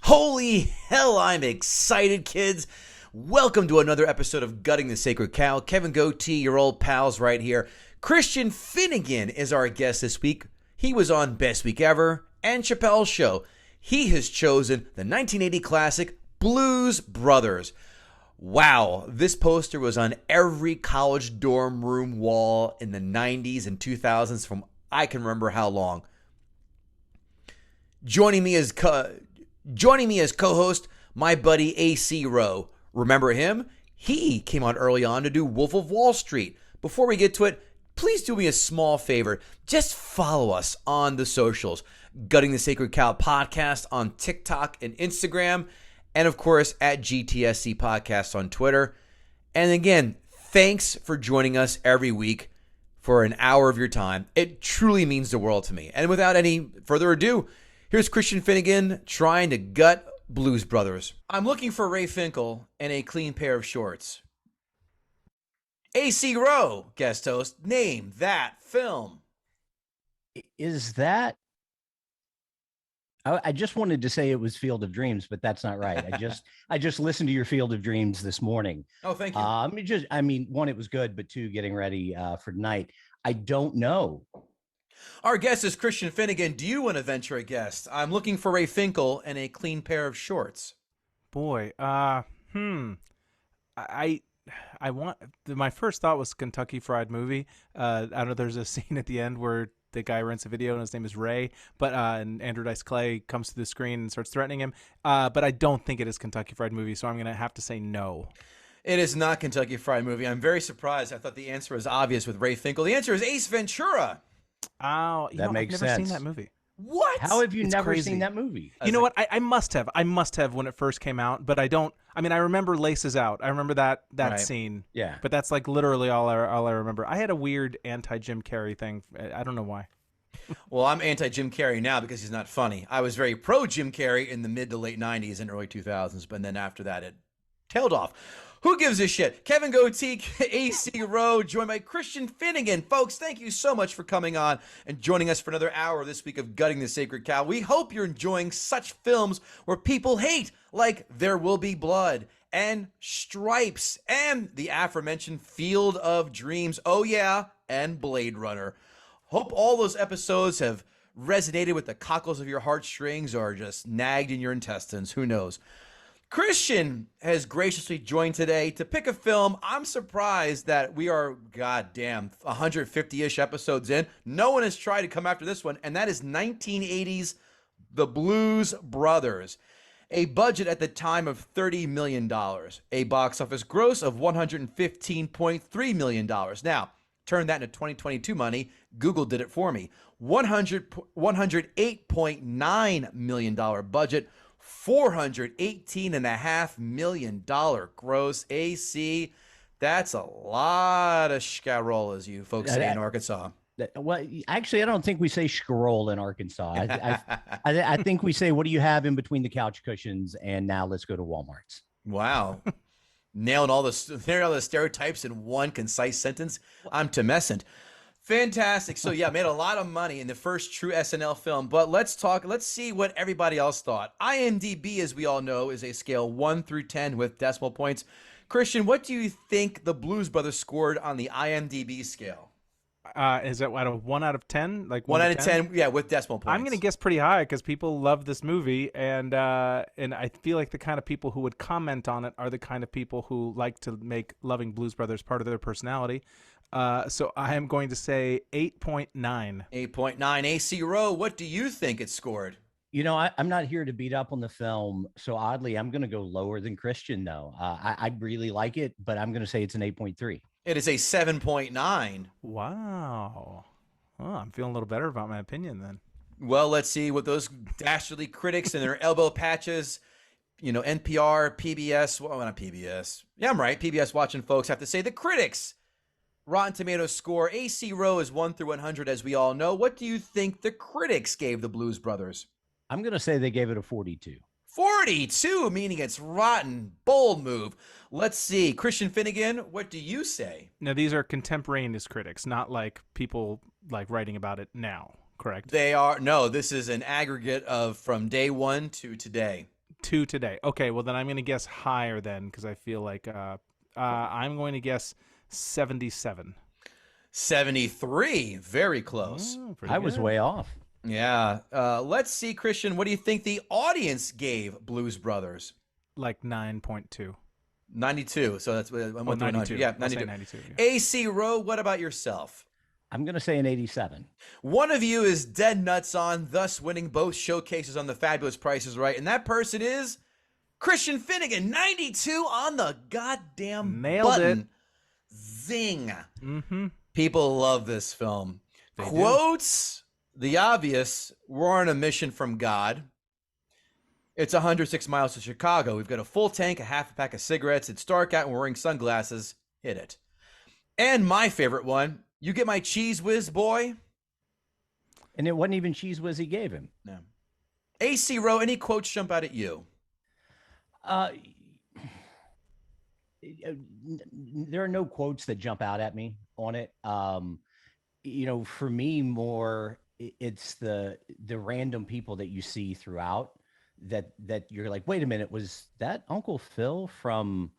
Holy hell, I'm excited, kids. Welcome to another episode of Gutting the Sacred Cow. Kevin Gootee, your old pals right here. Christian Finnegan is our guest this week. He was on Best Week Ever and Chappelle's show. He has chosen the 1980 classic Blues Brothers. Wow, this poster was on every college dorm room wall in the 90s and 2000s from I can remember how long. Joining me as co-host, my buddy AC Rowe. Remember him? He came on early on to do Wolf of Wall Street. Before we get to it, please do me a small favor. Just follow us on the socials. Gutting the Sacred Cow podcast on TikTok and Instagram. And of course, at GTSC Podcast on Twitter. And again, thanks for joining us every week for an hour of your time. It truly means the world to me. And without any further ado, here's Christian Finnegan trying to gut Blues Brothers. I'm looking for Ray Finkel and a clean pair of shorts. AC Rowe, guest host, name that film. Is that... I just wanted to say it was Field of Dreams, but that's not right. I just listened to your Field of Dreams this morning. Oh, thank you. One, it was good, but two, getting ready for tonight. I don't know. Our guest is Christian Finnegan. Do you want to venture a guess? I'm looking for Ray Finkel and a clean pair of shorts. Boy, I want. My first thought was Kentucky Fried Movie. I know there's a scene at the end where the guy rents a video and his name is Ray, but and Andrew Dice Clay comes to the screen and starts threatening him. But I don't think it is Kentucky Fried Movie, so I'm gonna have to say no. It is not Kentucky Fried Movie. I'm very surprised. I thought the answer was obvious with Ray Finkel. The answer is Ace Ventura. Oh, that makes I've never sense. seen that movie. What? How have you It's never crazy. seen that movie? You know what? I must have. I must have when it first came out, but I don't. I mean, I remember Laces Out. I remember that Right. scene. Yeah. But that's like literally all I remember. I had a weird anti-Jim Carrey thing. I don't know why. Well, I'm anti-Jim Carrey now because he's not funny. I was very pro-Jim Carrey in the mid to late 90s and early 2000s, but then after that, it tailed off. Who gives a shit? Kevin Gootee, AC Rowe, joined by Christian Finnegan. Folks, thank you so much for coming on and joining us for another hour this week of Gutting the Sacred Cow. We hope you're enjoying such films where people hate, like There Will Be Blood and Stripes and the aforementioned Field of Dreams. Oh yeah, and Blade Runner. Hope all those episodes have resonated with the cockles of your heartstrings or just nagged in your intestines. Who knows? Christian has graciously joined today to pick a film. I'm surprised that we are, goddamn, 150-ish episodes in. No one has tried to come after this one, and that is 1980's The Blues Brothers. A budget at the time of $30 million. A box office gross of $115.3 million. Now, turn that into 2022 money. Google did it for me. $108.9 million budget. $418.5 million gross. AC, that's a lot of scroll, as you folks say in Arkansas. Well, actually, I don't think we say scroll in Arkansas. I think we say, what do you have in between the couch cushions? And now let's go to Walmart's. Wow. Nailed all the stereotypes in one concise sentence. I'm tumescent. Fantastic. So yeah, made a lot of money in the first true SNL film, but let's see what everybody else thought. IMDb, as we all know, is a scale 1 through 10 with decimal points. Christian, what do you think the Blues Brothers scored on the IMDb scale? Is it out of 1 out of 10? Like 1 out of 10, yeah, with decimal points. I'm going to guess pretty high because people love this movie, and I feel like the kind of people who would comment on it are the kind of people who like to make loving Blues Brothers part of their personality. So I am going to say 8.9. 8.9. AC Rowe, what do you think it scored? You know, I'm not here to beat up on the film, so oddly, I'm going to go lower than Christian, though. I really like it, but I'm going to say it's an 8.3. It is a 7.9. Wow. Oh, I'm feeling a little better about my opinion then. Well, let's see what those dastardly critics and their elbow patches, NPR, PBS, well, not PBS. Yeah, I'm right. PBS watching folks have to say the critics. Rotten Tomatoes score. AC Rowe is 1 through 100, as we all know. What do you think the critics gave the Blues Brothers? I'm going to say they gave it a 42. 42, meaning it's rotten. Bold move. Let's see. Christian Finnegan, what do you say? Now, these are contemporaneous critics, not like people like writing about it now, correct? They are. No, this is an aggregate of from day one to today. 2 today. Okay, well then I'm going to guess higher then because I feel like I'm going to guess 77. 73. Very close. Oh, pretty I was good. way off. Yeah. Let's see, Christian. What do you think the audience gave Blues Brothers? Like 9.2. 92. So that's I went through 92. Yeah, I'll 92. say 92. Yeah. AC Rowe, what about yourself? I'm going to say an 87. One of you is dead nuts on, thus winning both showcases on the Fabulous Price is Right, and that person is Christian Finnegan. 92 on the goddamn Nailed button. it. Zing. Mm-hmm. People love this film. They do. Quotes the obvious. We're on a mission from God. It's 106 miles to Chicago. We've got a full tank, a half a pack of cigarettes. It's dark out and we're wearing sunglasses. Hit it. And my favorite one, you get my cheese whiz, boy? And it wasn't even Cheese Whiz he gave him. No. AC Rowe, any quotes jump out at you? There are no quotes that jump out at me on it. For me, more it's the random people that you see throughout that you're like, wait a minute, was that Uncle Phil from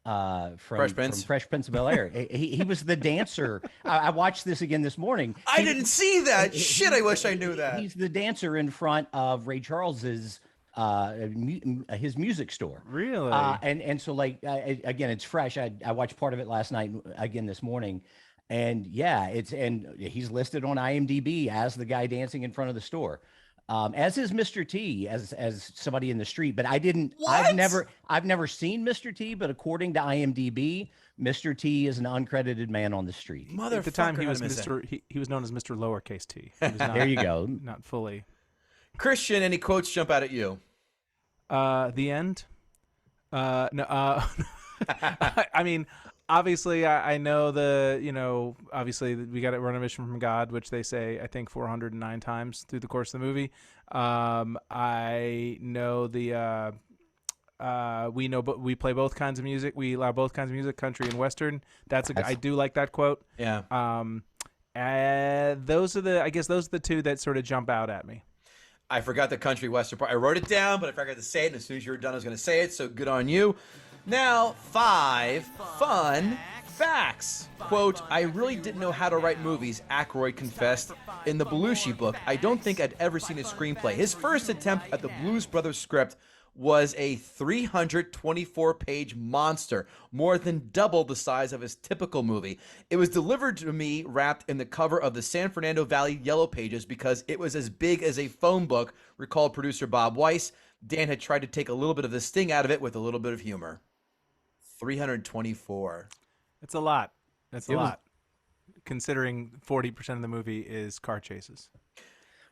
Fresh Prince? from Fresh Prince of Bel-Air? he was the dancer. I watched this again this morning. I didn't see that. Shit, I wish I knew that. He's the dancer in front of Ray Charles's his music store. Really? And so again, it's fresh. I watched part of it last night again this morning, and yeah, he's listed on IMDb as the guy dancing in front of the store, as is Mr. T, as somebody in the street. But I didn't. What? I've never seen Mr. T, but according to IMDb, Mr. T is an uncredited man on the street. Motherfucker. At the time, he I was missed it. Mr. He was known as Mr. Lowercase T. He was not, There you go. Not fully. Christian, any quotes jump out at you? The end. No. I mean, obviously, I know obviously we got to run a mission from God, which they say I think 409 times through the course of the movie. I know we play both kinds of music. We allow both kinds of music, country and western. I do like that quote. Yeah. Those are the two that sort of jump out at me. I forgot the country western part. I wrote it down, but I forgot to say it. And as soon as you were done, I was going to say it. So good on you. Now, 5 fun facts. Quote, I really didn't know how to write movies, Aykroyd confessed in the Belushi book. I don't think I'd ever seen a screenplay. His first attempt at the Blues Brothers script was a 324-page monster, more than double the size of his typical movie. It was delivered to me wrapped in the cover of the San Fernando Valley Yellow Pages because it was as big as a phone book, recalled producer Bob Weiss. Dan had tried to take a little bit of the sting out of it with a little bit of humor. 324. It's a lot. That's a lot. Considering 40% of the movie is car chases.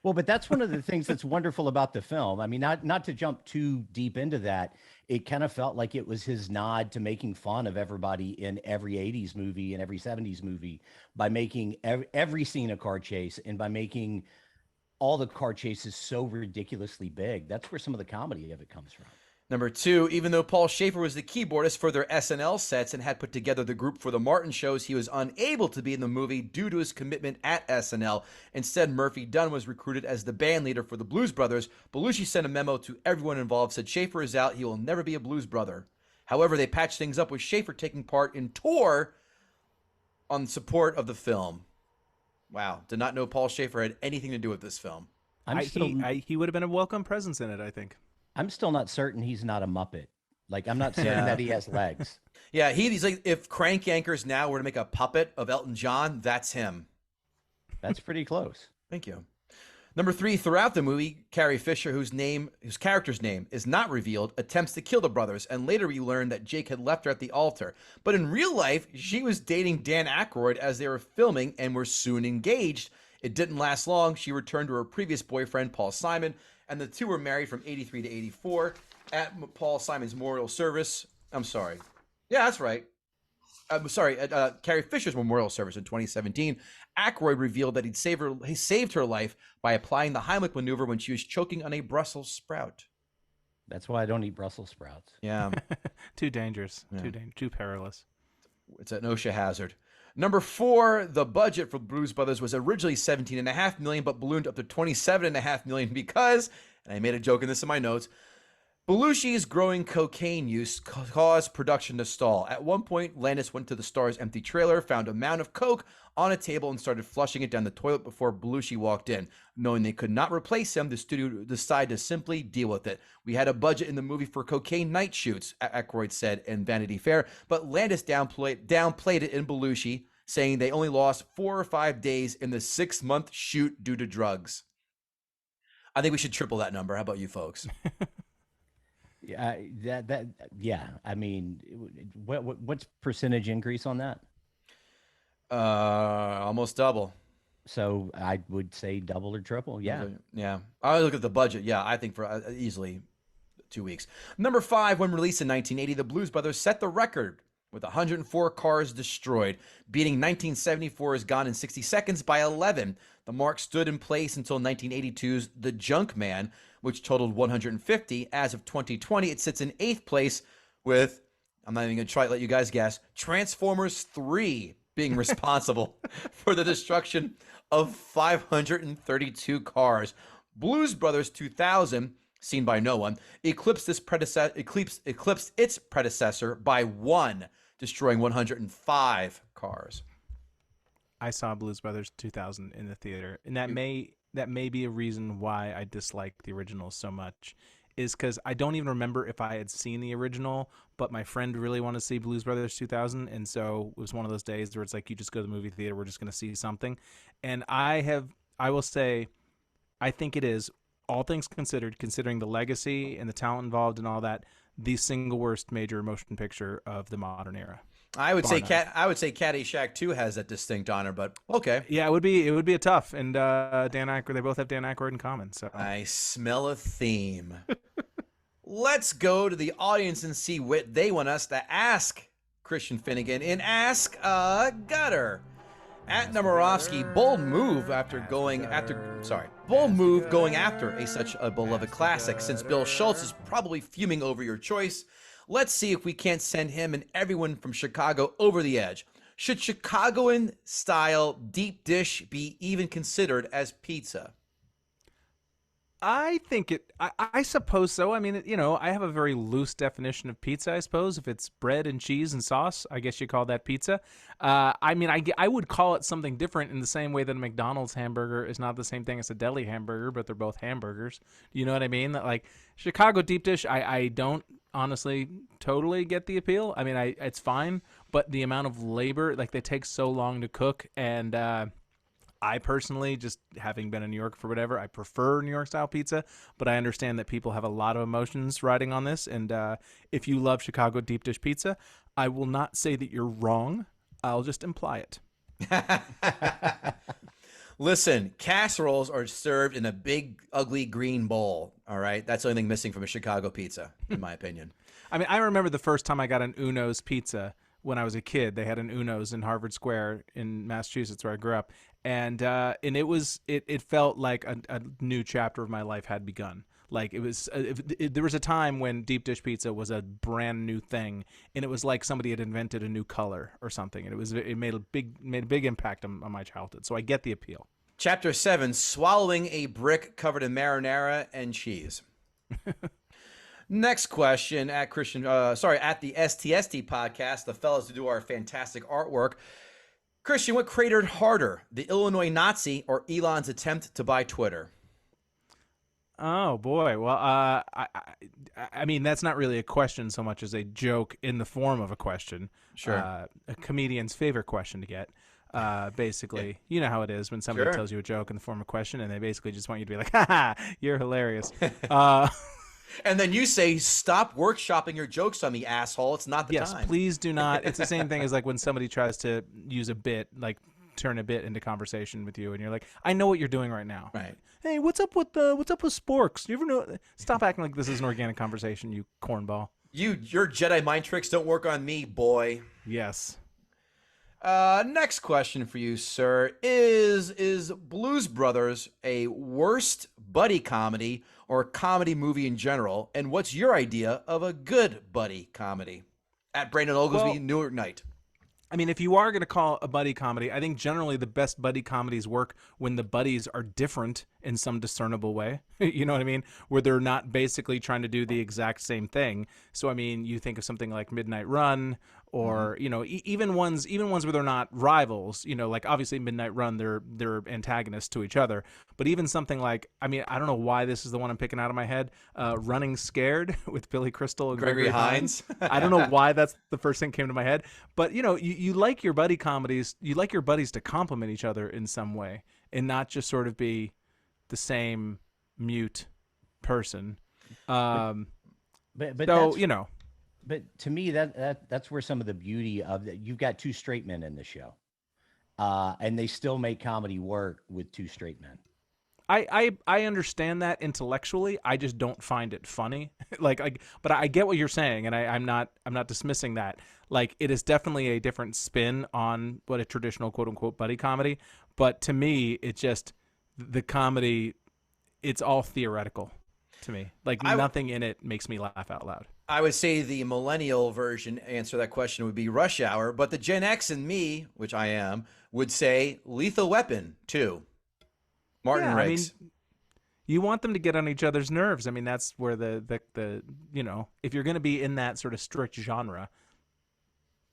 Well, but that's one of the things that's wonderful about the film. I mean, not to jump too deep into that, it kind of felt like it was his nod to making fun of everybody in every 80s movie and every 70s movie by making every scene a car chase and by making all the car chases so ridiculously big. That's where some of the comedy of it comes from. Number 2, even though Paul Schaefer was the keyboardist for their SNL sets and had put together the group for the Martin shows, he was unable to be in the movie due to his commitment at SNL. Instead, Murphy Dunn was recruited as the band leader for the Blues Brothers. Belushi sent a memo to everyone involved, said Schaefer is out, he will never be a blues brother. However, they patched things up with Schaefer taking part in tour on support of the film. Wow, did not know Paul Schaefer had anything to do with this film. He would have been a welcome presence in it, I think. I'm still not certain he's not a Muppet. Like, I'm not certain that he has legs. Yeah, he's like, if Crank Yankers now were to make a puppet of Elton John, that's him. That's pretty close. Thank you. Number 3, throughout the movie, Carrie Fisher, whose character's name is not revealed, attempts to kill the brothers, and later we learn that Jake had left her at the altar. But in real life, she was dating Dan Aykroyd as they were filming and were soon engaged. It didn't last long. She returned to her previous boyfriend, Paul Simon, and the two were married from 83 to 84 at Paul Simon's memorial service. I'm sorry. Yeah, that's right. I'm sorry. At Carrie Fisher's memorial service in 2017, Aykroyd revealed that he saved her life by applying the Heimlich maneuver when she was choking on a Brussels sprout. That's why I don't eat Brussels sprouts. Yeah. Too dangerous. Yeah. Too perilous. It's an OSHA hazard. Number 4, the budget for Blues Brothers was originally $17.5 million, but ballooned up to $27.5 million because, and I made a joke in this in my notes, Belushi's growing cocaine use caused production to stall. At one point, Landis went to the star's empty trailer, found a mound of coke on a table, and started flushing it down the toilet before Belushi walked in. Knowing they could not replace him, the studio decided to simply deal with it. We had a budget in the movie for cocaine night shoots, Aykroyd said in Vanity Fair, but Landis downplayed it in Belushi, saying they only lost 4 or 5 days in the 6-month shoot due to drugs. I think we should triple that number. How about you folks? Yeah. I mean, what's percentage increase on that? Almost double. So I would say double or triple. Yeah. Yeah. I look at the budget. Yeah, I think for easily 2 weeks. Number 5, when released in 1980, the Blues Brothers set the record with 104 cars destroyed, beating 1974's Gone in 60 Seconds by 11. The mark stood in place until 1982's The Junk Man, which totaled 150. As of 2020, it sits in 8th place with, I'm not even going to try to let you guys guess, Transformers 3 being responsible for the destruction of 532 cars. Blues Brothers 2000, seen by no one, eclipsed its predecessor by 1, destroying 105 cars. I saw Blues Brothers 2000 in the theater, and that may be a reason why I dislike the original so much, is because I don't even remember if I had seen the original, but my friend really wanted to see Blues Brothers 2000, and so it was one of those days where it's like, you just go to the movie theater, we're just going to see something. And I will say, I think it is, all things considered, considering the legacy and the talent involved and all that, the single worst major motion picture of the modern era. I would say Caddyshack 2 has that distinct honor, but okay. Yeah, it would be a tough. And Dan Aykroyd, they both have Dan Aykroyd in common. So I smell a theme. Let's go to the audience and see what they want us to ask Christian Finnegan in Ask a Gutter. At Nemirovsky, bold move going after such a beloved classic. Since Bill Schultz is probably fuming over your choice, let's see if we can't send him and everyone from Chicago over the edge. Should Chicagoan-style deep dish be even considered as pizza? I think I suppose so. I mean, I have a very loose definition of pizza, I suppose. If it's bread and cheese and sauce, I guess you call that pizza. I mean, I would call it something different in the same way that a McDonald's hamburger is not the same thing as a deli hamburger, but they're both hamburgers. You know what I mean? Like, Chicago deep dish, I don't honestly totally get the appeal. I mean, it's fine, but the amount of labor, like, they take so long to cook, and I personally, just having been in New York for whatever, I prefer New York style pizza, but I understand that people have a lot of emotions riding on this. And if you love Chicago deep dish pizza, I will not say that you're wrong. I'll just imply it. Listen, casseroles are served in a big, ugly green bowl. All right. That's the only thing missing from a Chicago pizza, in my opinion. I mean, I remember the first time I got an Uno's pizza when I was a kid. They had an Uno's in Harvard Square in Massachusetts, where I grew up. And it felt like a new chapter of my life had begun. Like, it was there was a time when deep dish pizza was a brand new thing, and it was like somebody had invented a new color or something, and it made a big impact on my childhood. So I get the appeal. Chapter 7: Swallowing a brick covered in marinara and cheese. Next question at the STST podcast, the fellows who do our fantastic artwork. Christian, what cratered harder, the Illinois Nazi or Elon's attempt to buy Twitter? Oh boy, well, I mean, that's not really a question so much as a joke in the form of a question. Sure. A comedian's favorite question to get. Basically, you know how it is when somebody tells you a joke in the form of a question, and they basically just want you to be like, "Ha ha, you're hilarious." And then you say, "Stop workshopping your jokes on me, asshole. It's not the time." Yes, please do not. It's the same thing as like when somebody tries to use a bit, like turn a bit into conversation with you, and you're like, "I know what you're doing right now." Right. Hey, what's up with sporks? You ever know? Stop acting like this is an organic conversation, you cornball. Your Jedi mind tricks don't work on me, boy. Yes. Next question for you, sir. Is Blues Brothers a worst buddy comedy or comedy movie in general? And what's your idea of a good buddy comedy? At Brandon Oglesby, New York Night. I mean, if you are going to call a buddy comedy, I think generally the best buddy comedies work when the buddies are different in some discernible way. You know what I mean? Where they're not basically trying to do the exact same thing. So, I mean, you think of something like Midnight Run, or you know, even ones where they're not rivals. You know, like obviously Midnight Run, they're antagonists to each other. But even something like, I mean, I don't know why this is the one I'm picking out of my head. Running Scared with Billy Crystal and Gregory Hines. I don't know why that's the first thing that came to my head. But you know, you like your buddy comedies. You like your buddies to complement each other in some way, and not just sort of be the same mute person. But so that's, you know. but to me that's where some of the beauty of that. You've got two straight men in the show, and they still make comedy work with two straight men. I understand that intellectually. I just don't find it funny. But I get what you're saying, and I'm not dismissing that. Like, it is definitely a different spin on what a traditional quote unquote buddy comedy. But to me, it just, the comedy, it's all theoretical to me. Like, nothing in it makes me laugh out loud. I would say the millennial version answer to that question would be Rush Hour, but the Gen X and me, which I am, would say Lethal Weapon too. Martin Riggs. I mean, you want them to get on each other's nerves. I mean, that's where the you know, if you're going to be in that sort of strict genre,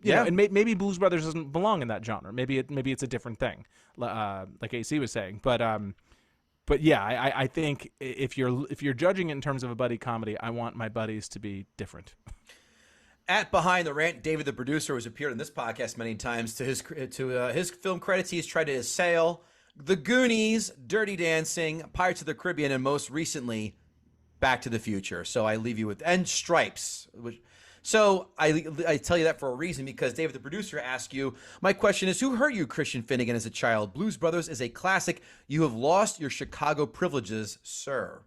you know, and maybe Blues Brothers doesn't belong in that genre. Maybe it's a different thing, like AC was saying. But yeah, I think if you're judging it in terms of a buddy comedy, I want my buddies to be different. At Behind the Rant, David, the producer, has appeared on this podcast many times. To his film credits, he's tried to assail The Goonies, Dirty Dancing, Pirates of the Caribbean, and most recently, Back to the Future. So I leave you with, and Stripes. So I tell you that for a reason, because David, the producer, asked you, my question is, who hurt you, Christian Finnegan, as a child? Blues Brothers is a classic. You have lost your Chicago privileges, sir.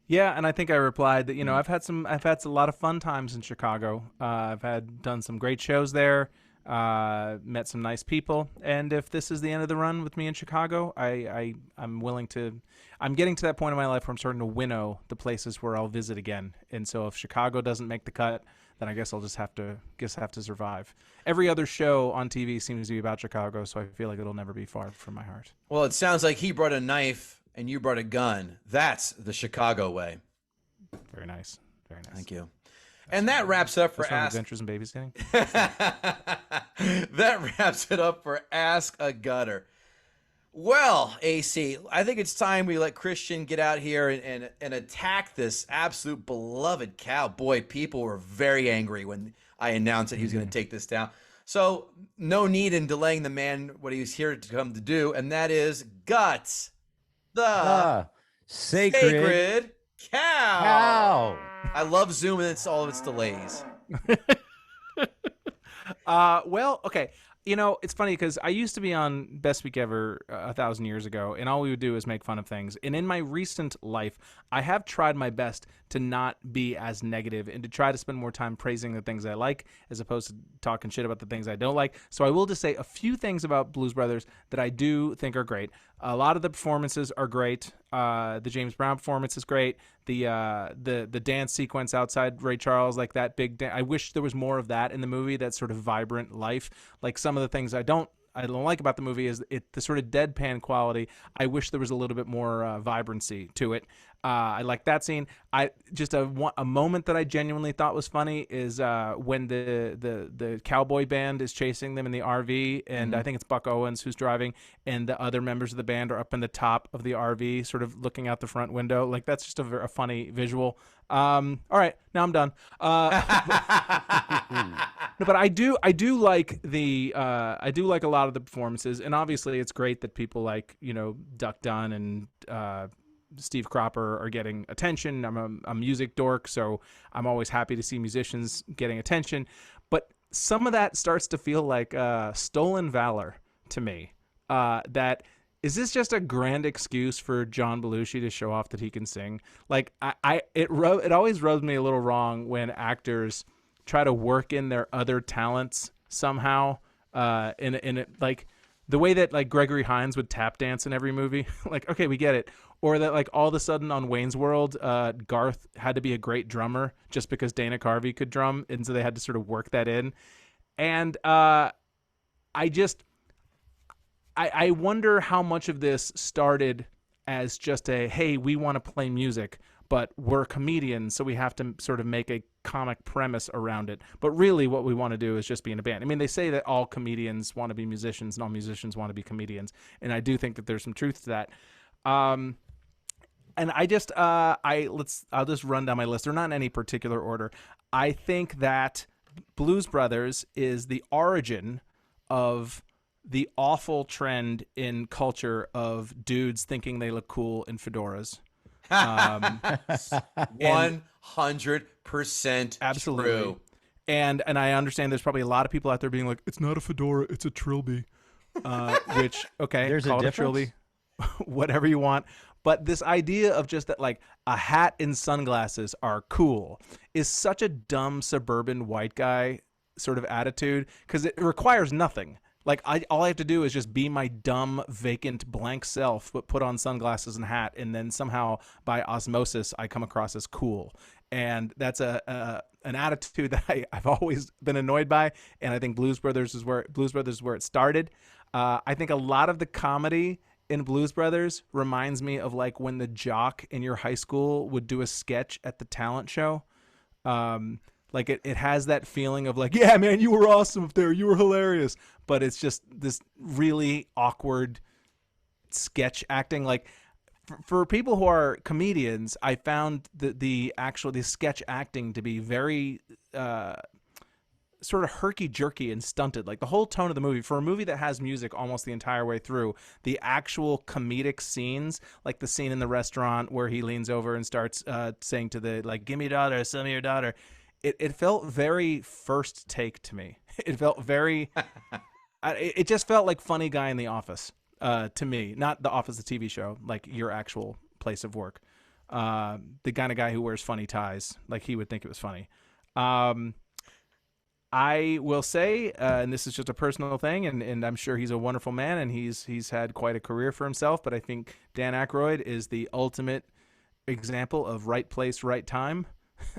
Yeah, and I think I replied that, you know, I've had a lot of fun times in Chicago. I've done some great shows there. Met some nice people, and if this is the end of the run with me in Chicago, I'm willing to. I'm getting to that point in my life where I'm starting to winnow the places where I'll visit again. And so if Chicago doesn't make the cut, then I guess I'll just have to survive. Every other show on TV seems to be about Chicago, so I feel like it'll never be far from my heart. Well, it sounds like he brought a knife and you brought a gun. That's the Chicago way. Very nice. Very nice. Thank you. And that wraps it up for Ask Adventures in Babysitting. That wraps it up for Ask a Gutter. Well, AC, I think it's time we let Christian get out here and attack this absolute beloved cow. Boy, people were very angry when I announced that he was going to take this down. So no need in delaying the man what he was here to come to do, and that is gut the sacred cow. I love Zoom and it's all of its delays. Well, okay. You know, it's funny because I used to be on Best Week Ever 1,000 years ago, and all we would do is make fun of things. And in my recent life, I have tried my best to not be as negative and to try to spend more time praising the things I like as opposed to talking shit about the things I don't like. So I will just say a few things about Blues Brothers that I do think are great. A lot of the performances are great. The James Brown performance is great. The dance sequence outside Ray Charles, like that big I wish there was more of that in the movie, that sort of vibrant life. Like some of the things I don't like about the movie is the sort of deadpan quality. I wish there was a little bit more vibrancy to it. I like that scene. A moment that I genuinely thought was funny is when the cowboy band is chasing them in the RV, and I think it's Buck Owens who's driving, and the other members of the band are up in the top of the RV, sort of looking out the front window. Like, that's just a funny visual. All right, now I'm done. No, but I do like I do like a lot of the performances, and obviously it's great that people like, you know, Duck Dunn and Steve Cropper are getting attention. I'm a music dork, so I'm always happy to see musicians getting attention. But some of that starts to feel like stolen valor to me. That is this just a grand excuse for John Belushi to show off that he can sing? Like, it always rubs me a little wrong when actors try to work in their other talents somehow. In it, like the way that like Gregory Hines would tap dance in every movie. Like, okay, we get it. Or that like all of a sudden on Wayne's World, Garth had to be a great drummer just because Dana Carvey could drum, and so they had to sort of work that in. And I just I wonder how much of this started as just a, hey, we want to play music, but we're comedians, so we have to sort of make a comic premise around it. But really what we want to do is just be in a band. I mean, they say that all comedians want to be musicians and all musicians want to be comedians. And I do think that there's some truth to that. And I just, I'll just run down my list. They're not in any particular order. I think that Blues Brothers is the origin of the awful trend in culture of dudes thinking they look cool in fedoras. 100% absolutely true. And I understand there's probably a lot of people out there being like, it's not a fedora, it's a trilby. Which, okay, There's call a it a trilby, whatever you want. But this idea of just that, like, a hat and sunglasses are cool is such a dumb suburban white guy sort of attitude, because it requires nothing. Like, all I have to do is just be my dumb, vacant, blank self, but put on sunglasses and hat, and then somehow, by osmosis, I come across as cool. And that's an attitude that I've always been annoyed by, and I think Blues Brothers is where it started. I think a lot of the comedy in Blues Brothers reminds me of, like, when the jock in your high school would do a sketch at the talent show. Like, it has that feeling of, like, yeah, man, you were awesome up there, you were hilarious, but it's just this really awkward sketch acting. Like, for people who are comedians, I found the sketch acting to be very sort of herky-jerky and stunted. Like, the whole tone of the movie, for a movie that has music almost the entire way through, the actual comedic scenes, like the scene in the restaurant where he leans over and starts saying to the, like, give me your daughter, send me your daughter, it felt very First Take to me. It felt very it just felt like Funny Guy in the Office to me. Not The Office, the TV show, like your actual place of work. The kind of guy who wears funny ties, like he would think it was funny. I will say, and this is just a personal thing, and I'm sure he's a wonderful man, and he's had quite a career for himself, but I think Dan Aykroyd is the ultimate example of right place, right time.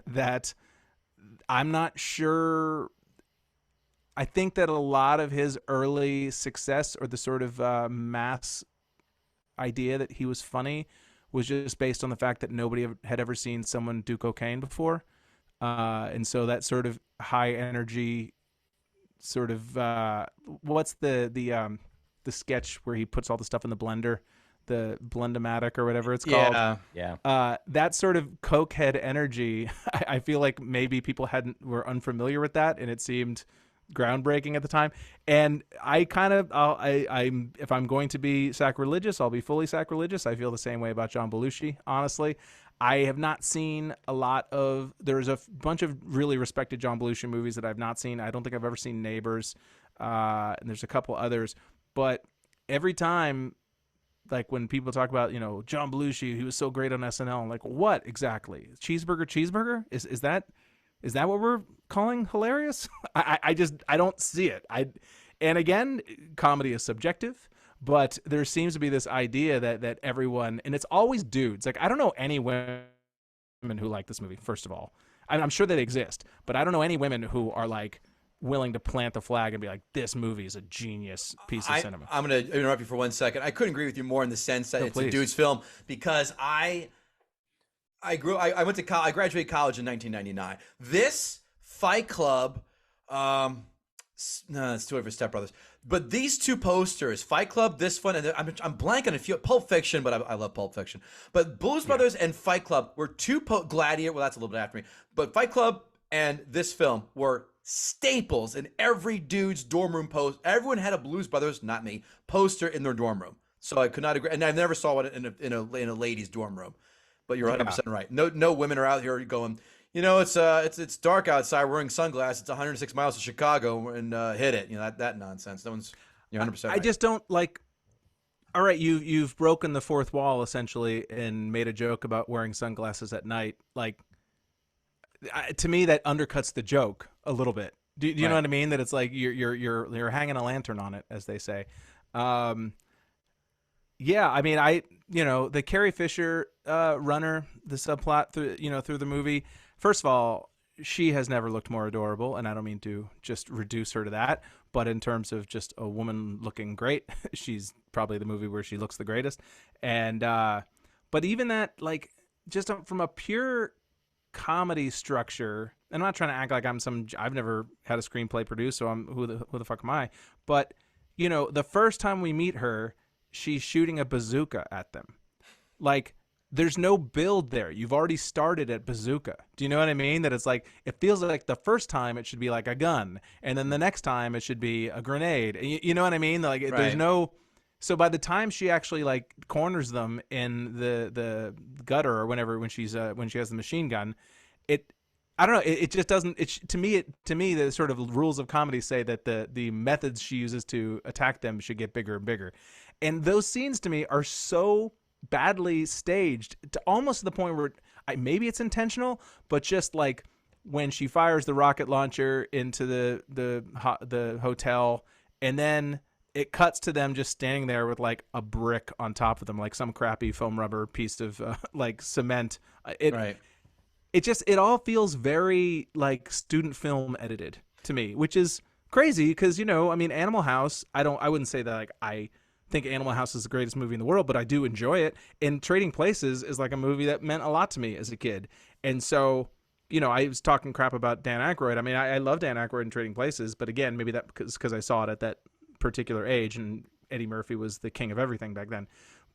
That I'm not sure. I think that a lot of his early success, or the sort of mass idea that he was funny, was just based on the fact that nobody had ever seen someone do cocaine before. And so that sort of high energy sort of what's the sketch where he puts all the stuff in the blender, the Blendomatic or whatever it's called. Yeah. That sort of cokehead energy, I feel like maybe people were unfamiliar with that, and it seemed groundbreaking at the time. And I kind of, I'm if I'm going to be sacrilegious, I'll be fully sacrilegious. I feel the same way about John Belushi, honestly. I have not seen a lot of, there's a bunch of really respected John Belushi movies that I've not seen. I don't think I've ever seen Neighbors, and there's a couple others. But every time, like when people talk about, John Belushi, he was so great on SNL, I'm like, what exactly? Cheeseburger? Is that what we're calling hilarious? I don't see it. And again, comedy is subjective. But there seems to be this idea that everyone, and it's always dudes. Like, I don't know any women who like this movie, first of all. I'm sure they exist, but I don't know any women who are, like, willing to plant the flag and be like, this movie is a genius piece of cinema. I'm going to interrupt you for 1 second. I couldn't agree with you more in the sense that it's a dude's film, because I graduated college in 1999. This Fight Club, no, it's too late for Step Brothers. But these two posters, Fight Club, this one, and I'm blanking on a few. Pulp Fiction, but I love Pulp Fiction. But Blues Brothers and Fight Club were two Gladiator. Well, that's a little bit after me. But Fight Club and this film were staples in every dude's dorm room post. Everyone had a Blues Brothers, not me, poster in their dorm room. So I could not agree. And I never saw one in a ladies' dorm room. But you're 100% right. No women are out here going, it's dark outside, wearing sunglasses. It's 106 miles to Chicago, and hit it. That nonsense. No one's. You're 100% right. I just don't like. All right, you've broken the fourth wall essentially and made a joke about wearing sunglasses at night. Like, to me, that undercuts the joke a little bit. Do you know what I mean? That it's like you're hanging a lantern on it, as they say. Yeah, I mean, the Carrie Fisher runner, the subplot through the movie. First of all, she has never looked more adorable, and I don't mean to just reduce her to that, but in terms of just a woman looking great, she's probably the movie where she looks the greatest. And but even that, like, just from a pure comedy structure, and I'm not trying to act like I've never had a screenplay produced, so who the fuck am I? But you know, the first time we meet her, she's shooting a bazooka at them. Like, there's no build there. You've already started at bazooka. Do you know what I mean? That it's like, it feels like the first time it should be like a gun, and then the next time it should be a grenade. You know what I mean? Like, there's no. So by the time she actually like corners them in the gutter or when she has the machine gun, I don't know. It just doesn't. To me, the sort of rules of comedy say that the methods she uses to attack them should get bigger and bigger, and those scenes to me are so badly staged to almost the point where maybe it's intentional, but just like when she fires the rocket launcher into the hotel, and then it cuts to them just standing there with like a brick on top of them, like some crappy foam rubber piece of like cement. It all feels very like student film edited to me, which is crazy because, you know, I mean, Animal House, I wouldn't say that like I think Animal House is the greatest movie in the world, but I do enjoy it. And Trading Places is like a movie that meant a lot to me as a kid. And so, you know, I was talking crap about Dan Aykroyd. I mean, I love Dan Aykroyd in Trading Places, but again, maybe that because I saw it at that particular age, and Eddie Murphy was the king of everything back then.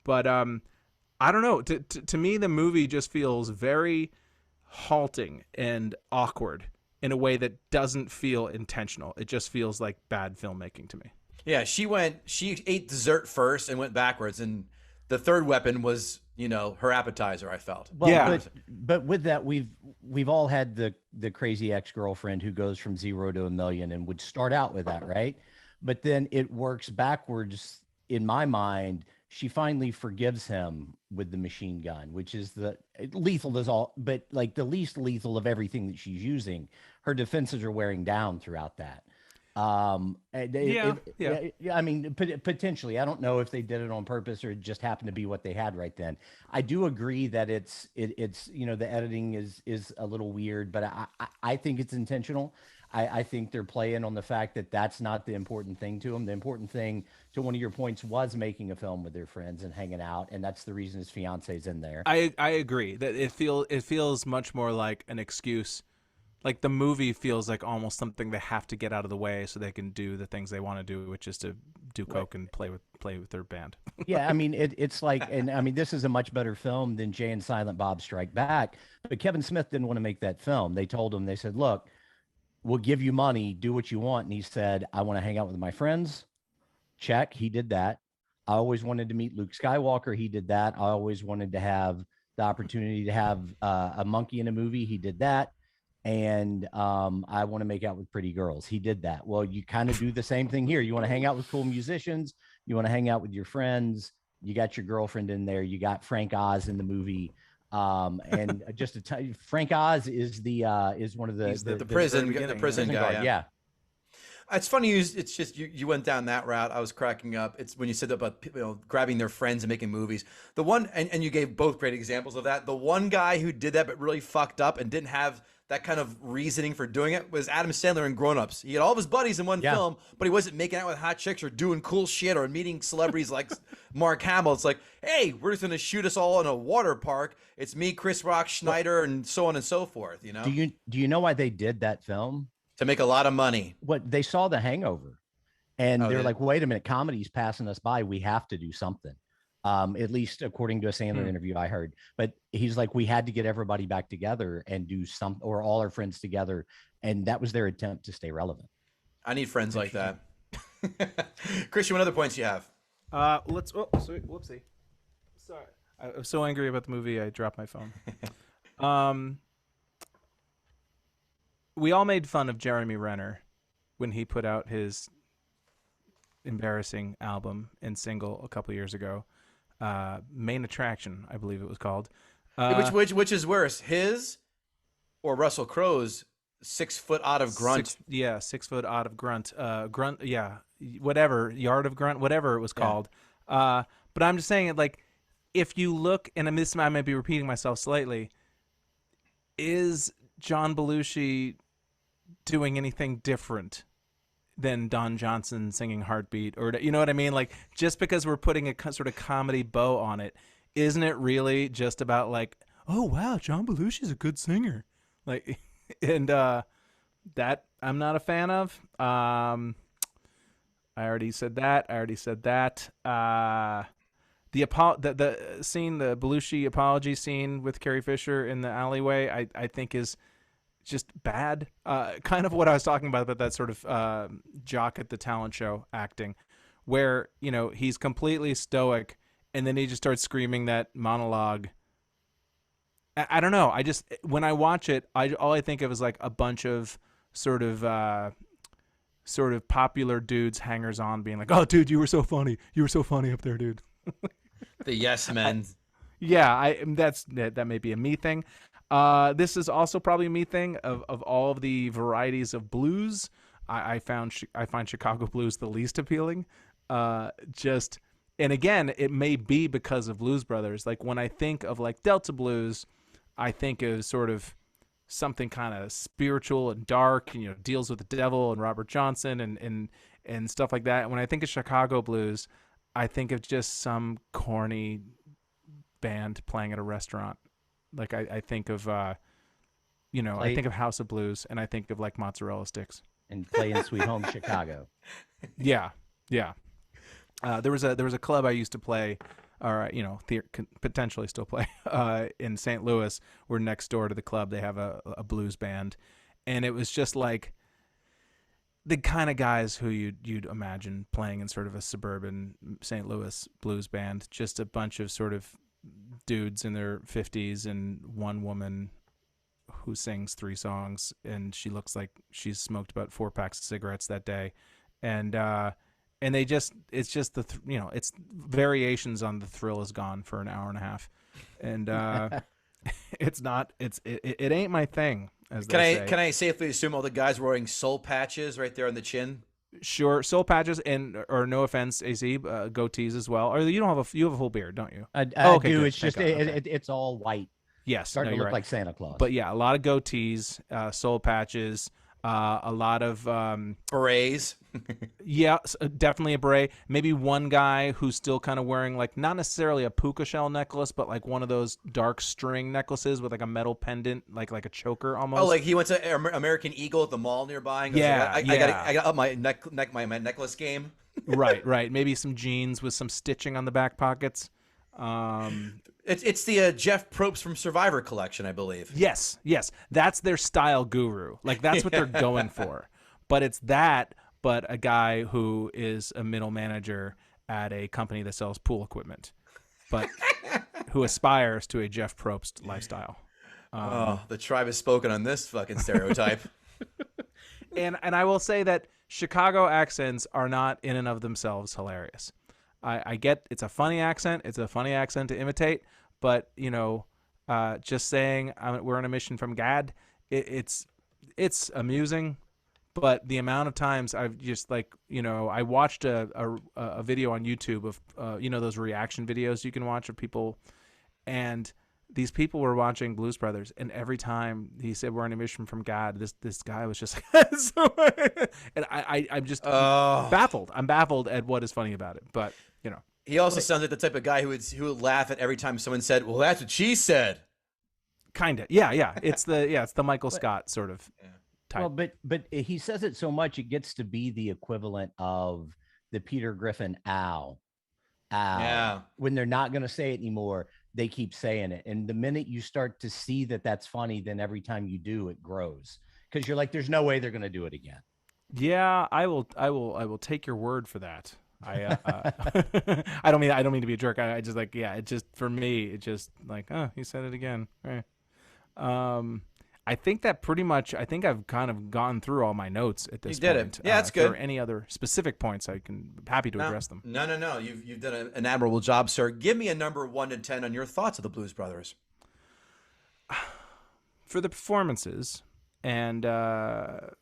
But I don't know. To me, the movie just feels very halting and awkward in a way that doesn't feel intentional. It just feels like bad filmmaking to me. Yeah, she ate dessert first and went backwards, and the third weapon was, you know, her appetizer, I felt. Well, yeah. But with that, we've all had the crazy ex-girlfriend who goes from 0 to 1,000,000 and would start out with that, right? But then it works backwards in my mind. She finally forgives him with the machine gun, which is the lethal as all, but like the least lethal of everything that she's using. Her defenses are wearing down throughout that. I mean, potentially, I don't know if they did it on purpose or it just happened to be what they had right then. I do agree that it's you know, the editing is a little weird, but I think it's intentional. I think they're playing on the fact that that's not the important thing to them. The important thing, to one of your points, was making a film with their friends and hanging out, and that's the reason his fiance's in there. I agree that it feels much more like an excuse. Like the movie feels like almost something they have to get out of the way so they can do the things they want to do, which is to do coke and play with their band. Yeah, I mean it's like, and I mean this is a much better film than Jay and Silent Bob Strike Back, but Kevin Smith didn't want to make that film. They told him, they said, "Look, we'll give you money, do what you want," and he said, "I want to hang out with my friends." Check, he did that. I always wanted to meet Luke Skywalker. He did that. I always wanted to have the opportunity to have a monkey in a movie. He did that. And I want to make out with pretty girls. He did that. Well, you kind of do the same thing here. You want to hang out with cool musicians. You want to hang out with your friends. You got your girlfriend in there. You got Frank Oz in the movie. And just to tell you, Frank Oz is one of the prison guy. Yeah. It's funny. It's just you went down that route. I was cracking up. It's when you said about, you know, grabbing their friends and making movies. The one, and you gave both great examples of that. The one guy who did that but really fucked up and didn't have that kind of reasoning for doing it was Adam Sandler in Grown Ups. He had all of his buddies in one film, but he wasn't making out with hot chicks or doing cool shit or meeting celebrities like Mark Hamill. It's like, hey, we're just going to shoot us all in a water park. It's me, Chris Rock, Schneider, and so on and so forth. You know? Do you know why they did that film? To make a lot of money. What they saw The Hangover, and they're like, wait a minute, comedy's passing us by. We have to do something. At least according to a Sandler interview I heard. But he's like, we had to get everybody back together and do something, or all our friends together. And that was their attempt to stay relevant. I need friends like that. Christian, what other points you have? Whoopsie. Sorry. I was so angry about the movie, I dropped my phone. We all made fun of Jeremy Renner when he put out his embarrassing album and single a couple years ago. Main Attraction, I believe it was called. Which is worse, his or Russell Crowe's 6 foot out of grunt? 6 foot out of grunt. Grunt, yeah, whatever, yard of grunt, whatever it was called. But I'm just saying it, like, if you look, and I might be repeating myself slightly, is John Belushi doing anything different than Don Johnson singing Heartbeat, or you know what I mean? Like, just because we're putting a sort of comedy bow on it, isn't it really just about like, oh wow, John Belushi's a good singer, like, and that I'm not a fan of. I already said that. The scene, the Belushi apology scene with Carrie Fisher in the alleyway, I think is just bad. Kind of what I was talking about that sort of jock at the talent show acting, where, you know, he's completely stoic and then he just starts screaming that monologue. I don't know. I just, when I watch it, all I think of is like a bunch of sort of popular dudes, hangers on, being like, "Oh, dude, you were so funny. You were so funny up there, dude." The yes men. That may be a me thing. This is also probably a me thing of all of the varieties of blues. I find Chicago blues the least appealing. And again, it may be because of Blues Brothers. Like, when I think of like Delta blues, I think of sort of something kind of spiritual and dark, and, you know, deals with the devil and Robert Johnson and stuff like that. And when I think of Chicago blues, I think of just some corny band playing at a restaurant. Like, I think of, I think of House of Blues, and I think of like mozzarella sticks. And playing Sweet Home Chicago. Yeah. There was a club I used to play, or potentially still play, in St. Louis. Where next door to the club they have a blues band, and it was just like the kind of guys who you'd imagine playing in sort of a suburban St. Louis blues band. Just a bunch of sort of dudes in their 50s and one woman who sings 3 songs, and she looks like she's smoked about 4 packs of cigarettes that day, and it's just it's variations on The Thrill Is Gone for an hour and a half, and it ain't my thing. Can I safely assume all the guys were wearing soul patches right there on the chin? Sure, soul patches, or no offense, AC, goatees as well. Or you have a full beard, don't you? I okay, do. good. It's just it's all white. Yes, Starting to look right. like Santa Claus. But yeah, a lot of goatees, soul patches, a lot of berets. Yeah, definitely a beret. Maybe one guy who's still kind of wearing, like, not necessarily a puka shell necklace, but like one of those dark string necklaces with like a metal pendant, like a choker almost. Oh, like he went to American Eagle at the mall nearby. And goes, yeah, I got up my necklace game. Right. Maybe some jeans with some stitching on the back pockets. It's the Jeff Probst from Survivor collection, I believe. Yes, that's their style guru. Like, that's what they're going for. But it's that, but a guy who is a middle manager at a company that sells pool equipment, but who aspires to a Jeff Probst lifestyle. The tribe has spoken on this fucking stereotype. And I will say that Chicago accents are not in and of themselves hilarious. I get it's a funny accent. It's a funny accent to imitate, but, just saying we're on a mission from God, it's amusing. But the amount of times I've just I watched a video on YouTube of those reaction videos you can watch of people, and these people were watching Blues Brothers, and every time he said we're on a mission from God, this guy was just and I'm just baffled. I'm baffled at what is funny about it. But he also sounds like the type of guy who would laugh at every time someone said, "Well, that's what she said." Kinda, yeah. It's the Michael Scott sort of. Yeah. Well, but he says it so much, it gets to be the equivalent of the Peter Griffin ow. Yeah. When they're not going to say it anymore, they keep saying it. And the minute you start to see that that's funny, then every time you do, it grows. Because you're like, there's no way they're going to do it again. Yeah, I will take your word for that. I don't mean to be a jerk. I just it just, for me, it just like, he said it again. Right. I think that pretty much. I think I've kind of gone through all my notes at this point. You did it. Yeah, that's good. If there are any other specific points, happy to address them. No. You've done an admirable job, sir. Give me a number 1 to 10 on your thoughts of the Blues Brothers. For the performances, and I'm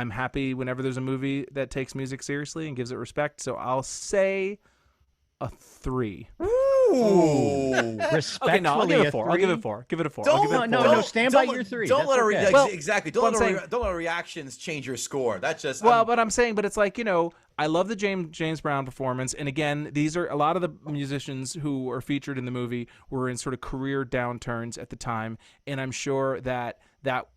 happy whenever there's a movie that takes music seriously and gives it respect. So I'll say a 3. Woo! Ooh. Respectfully, Okay, no, I'll give it a 4. I'll give it a 3. 4. Give it a 4. Don't, I'll give it a No, 4. no, stand by your 3. Don't That's let okay. Well, exactly. well, I'm saying- Don't let reactions change your score. That's just Well, but I'm saying, but it's like, I love the James Brown performance, and again, these are a lot of the musicians who are featured in the movie were in sort of career downturns at the time, and I'm sure that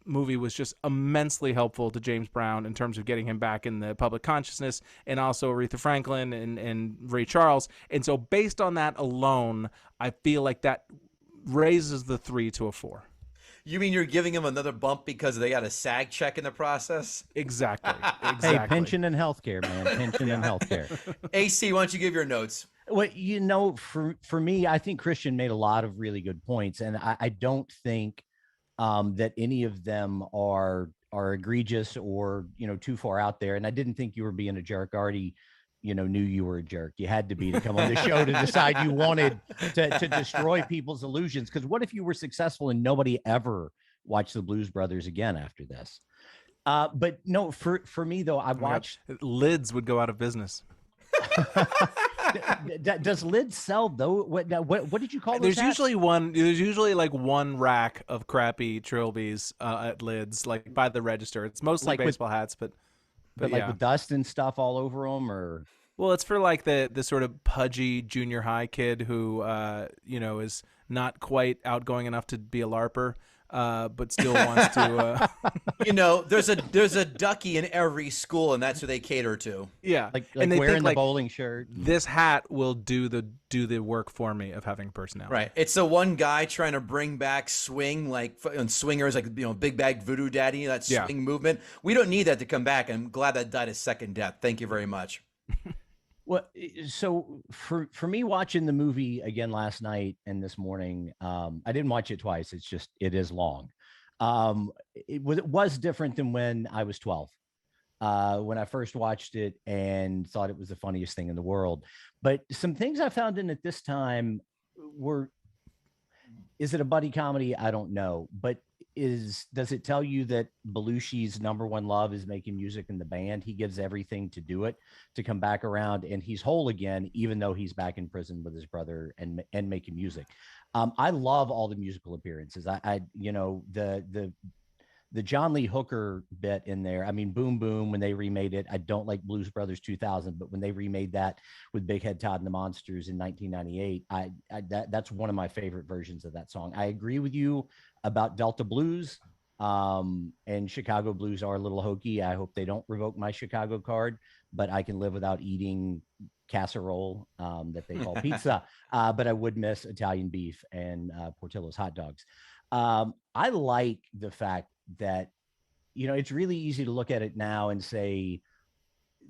movie was just immensely helpful to James Brown in terms of getting him back in the public consciousness, and also Aretha Franklin and Ray Charles. And so based on that alone, I feel like that raises the 3 to a 4. You mean you're giving him another bump because they got a SAG check in the process? Exactly. Hey, pension and healthcare, man. Pension and healthcare. AC, why don't you give your notes? Well, for me, I think Christian made a lot of really good points, and I don't think that any of them are egregious or too far out there. And I didn't think you were being a jerk. I already knew you were a jerk. You had to be to come on the show to decide you wanted to destroy people's illusions. Because what if you were successful and nobody ever watched the Blues Brothers again after this? But no, for me though, I watched Lids would go out of business. Does Lids sell though? What did you call those? There's usually like one rack of crappy trilbies at Lids, like by the register. It's mostly Like baseball hats, but like yeah. with dust and stuff all over them, or Well, it's for like the sort of pudgy junior high kid who is not quite outgoing enough to be a LARPer, but still wants to. There's a ducky in every school, and that's who they cater to. Yeah, like and they wearing think, the like, bowling shirt. this hat will do the work for me of having personality. Right. It's the one guy trying to bring back swing, like on swingers, like Big Bag Voodoo Daddy, that swing movement. We don't need that to come back. I'm glad that died a second death. Thank you very much. Well, so for me watching the movie again last night and this morning, I didn't watch it twice. It is long. It was different than when I was 12. When I first watched it and thought it was the funniest thing in the world. But some things I found in it this time were, is it a buddy comedy? I don't know. But does it tell you that Belushi's number one love is making music in the band? He gives everything to do it, to come back around, and he's whole again, even though he's back in prison with his brother and making music. I love all the musical appearances. The John Lee Hooker bit in there. I mean, Boom Boom, when they remade it, I don't like Blues Brothers 2000, but when they remade that with Big Head Todd and the Monsters in 1998, that's one of my favorite versions of that song. I agree with you about Delta Blues, and Chicago Blues are a little hokey. I hope they don't revoke my Chicago card, but I can live without eating casserole that they call pizza. But I would miss Italian beef and Portillo's hot dogs. I like the fact that, it's really easy to look at it now and say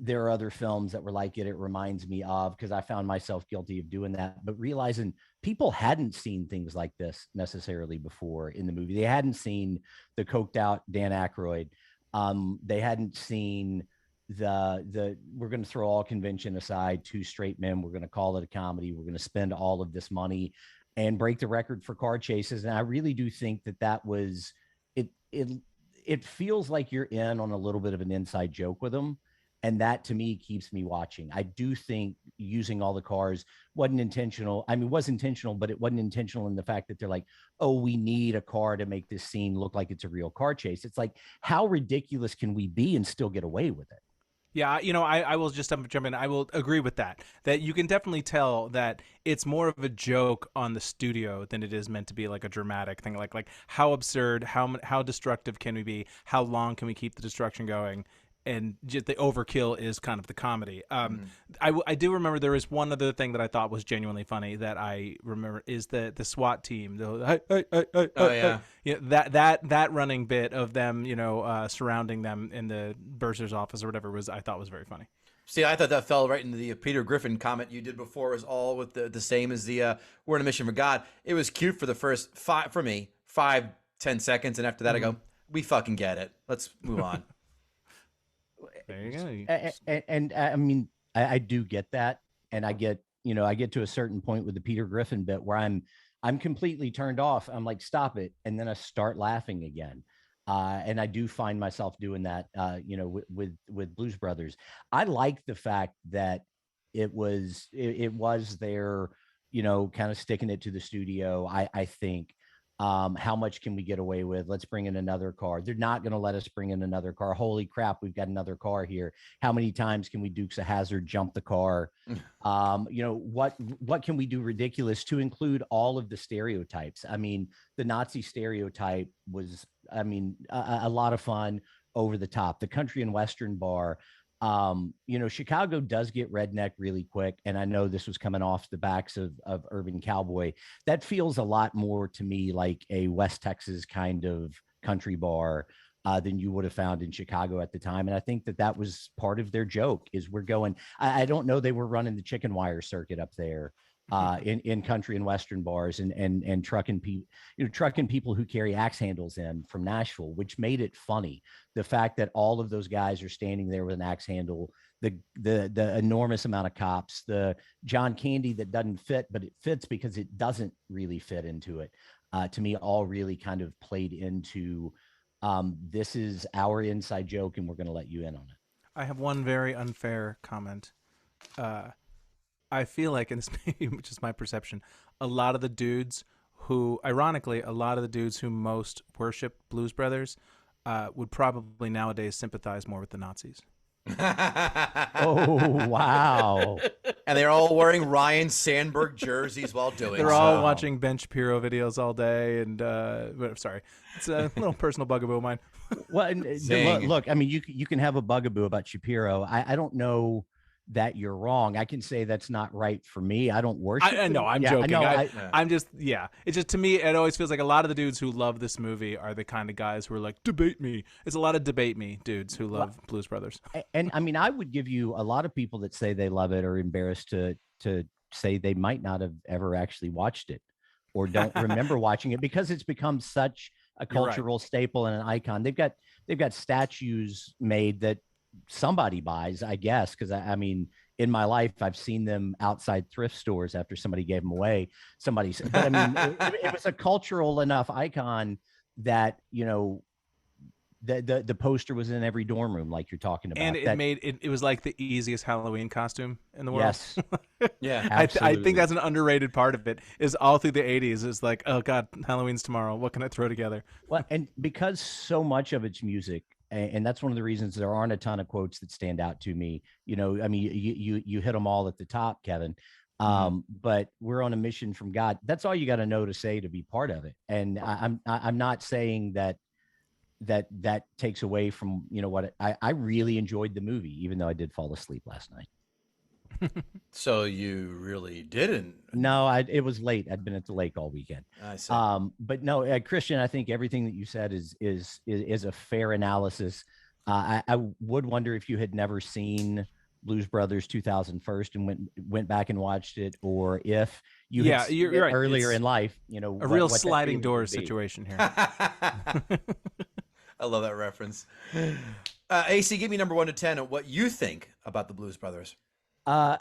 there are other films that were like it. It reminds me of, because I found myself guilty of doing that, but realizing people hadn't seen things like this necessarily before in the movie. They hadn't seen the coked out Dan Aykroyd. They hadn't seen we're going to throw all convention aside, two straight men. We're going to call it a comedy. We're going to spend all of this money and break the record for car chases. And I really do think that was it feels like you're in on a little bit of an inside joke with them. And that to me keeps me watching. I do think using all the cars wasn't intentional. I mean, it was intentional, but it wasn't intentional in the fact that they're like, oh, we need a car to make this scene look like it's a real car chase. It's like, how ridiculous can we be and still get away with it? Yeah, I will just jump in. I will agree with that you can definitely tell that it's more of a joke on the studio than it is meant to be like a dramatic thing. Like how absurd, how destructive can we be? How long can we keep the destruction going? And just the overkill is kind of the comedy. I do remember there is one other thing that I thought was genuinely funny that I remember is the SWAT team. That running bit of them, surrounding them in the bursar's office or whatever I thought was very funny. See, I thought that fell right into the Peter Griffin comment you did before. Was all with the same as the "We're on a mission for God." It was cute for the first 5-10 seconds, and after that, I go, "We fucking get it. Let's move on." There you go. And I mean, I do get that, and I get to a certain point with the Peter Griffin bit where I'm completely turned off. I'm like, stop it, and then I start laughing again. And I do find myself doing that, with Blues Brothers. I like the fact that it was their kind of sticking it to the studio. I think, how much can we get away with? Let's bring in another car. They're not going to let us bring in another car. Holy crap, we've got another car here. How many times can we Dukes of Hazzard jump the car? What can we do ridiculous to include all of the stereotypes? I mean, the Nazi stereotype was, a lot of fun, over the top. The country and Western bar. Chicago does get redneck really quick. And I know this was coming off the backs of Urban Cowboy. That feels a lot more to me like a West Texas kind of country bar than you would have found in Chicago at the time. And I think that was part of their joke, is we're going, I don't know, they were running the chicken wire circuit up there in country and Western bars, and trucking people who carry axe handles in from Nashville, which made it funny. The fact that all of those guys are standing there with an axe handle, the enormous amount of cops, the John Candy that doesn't fit, but it fits because it doesn't really fit into it. To me, all really kind of played into, this is our inside joke and we're going to let you in on it. I have one very unfair comment. I feel like, and this may be just my perception, a lot of the dudes who most worship Blues Brothers would probably nowadays sympathize more with the Nazis. Oh, wow. And they're all wearing Ryan Sandberg jerseys while doing They're so. all watching Ben Shapiro videos all day. And sorry, it's a little personal bugaboo of mine. Well, and look, I mean, you can have a bugaboo about Shapiro. I don't know that you're wrong. I can say that's not right for me. I don't worship. I know. I'm joking. I'm just, It's just, to me, it always feels like a lot of the dudes who love this movie are the kind of guys who are like, debate me. It's a lot of debate me dudes who love Blues Brothers. And I mean, I would give you a lot of people that say they love it are embarrassed to say they might not have ever actually watched it or don't remember watching it, because it's become such a cultural staple and an icon. They've got statues made that somebody buys, I guess, because I mean, in my life, I've seen them outside thrift stores after somebody gave them away. But I mean, it was a cultural enough icon that, the poster was in every dorm room, like you're talking about. And it was like the easiest Halloween costume in the world. Yes. Yeah. I think that's an underrated part of it, is all through the 80s is like, oh God, Halloween's tomorrow. What can I throw together? Well, and because so much of it's music, and that's one of the reasons there aren't a ton of quotes that stand out to me. I mean, you hit them all at the top, Kevin. But we're on a mission from God. That's all you got to know to say to be part of it. And I'm not saying that takes away from what I really enjoyed the movie, even though I did fall asleep last night. So you really didn't? No, it was late. I'd been at the lake all weekend. I see. But no, Christian, I think everything that you said is a fair analysis. I would wonder if you had never seen Blues Brothers 2001 and went back and watched it, or if you had seen you're it right. earlier in life, a real sliding doors situation here. I love that reference. AC, give me number 1 to 10 on what you think about the Blues Brothers. I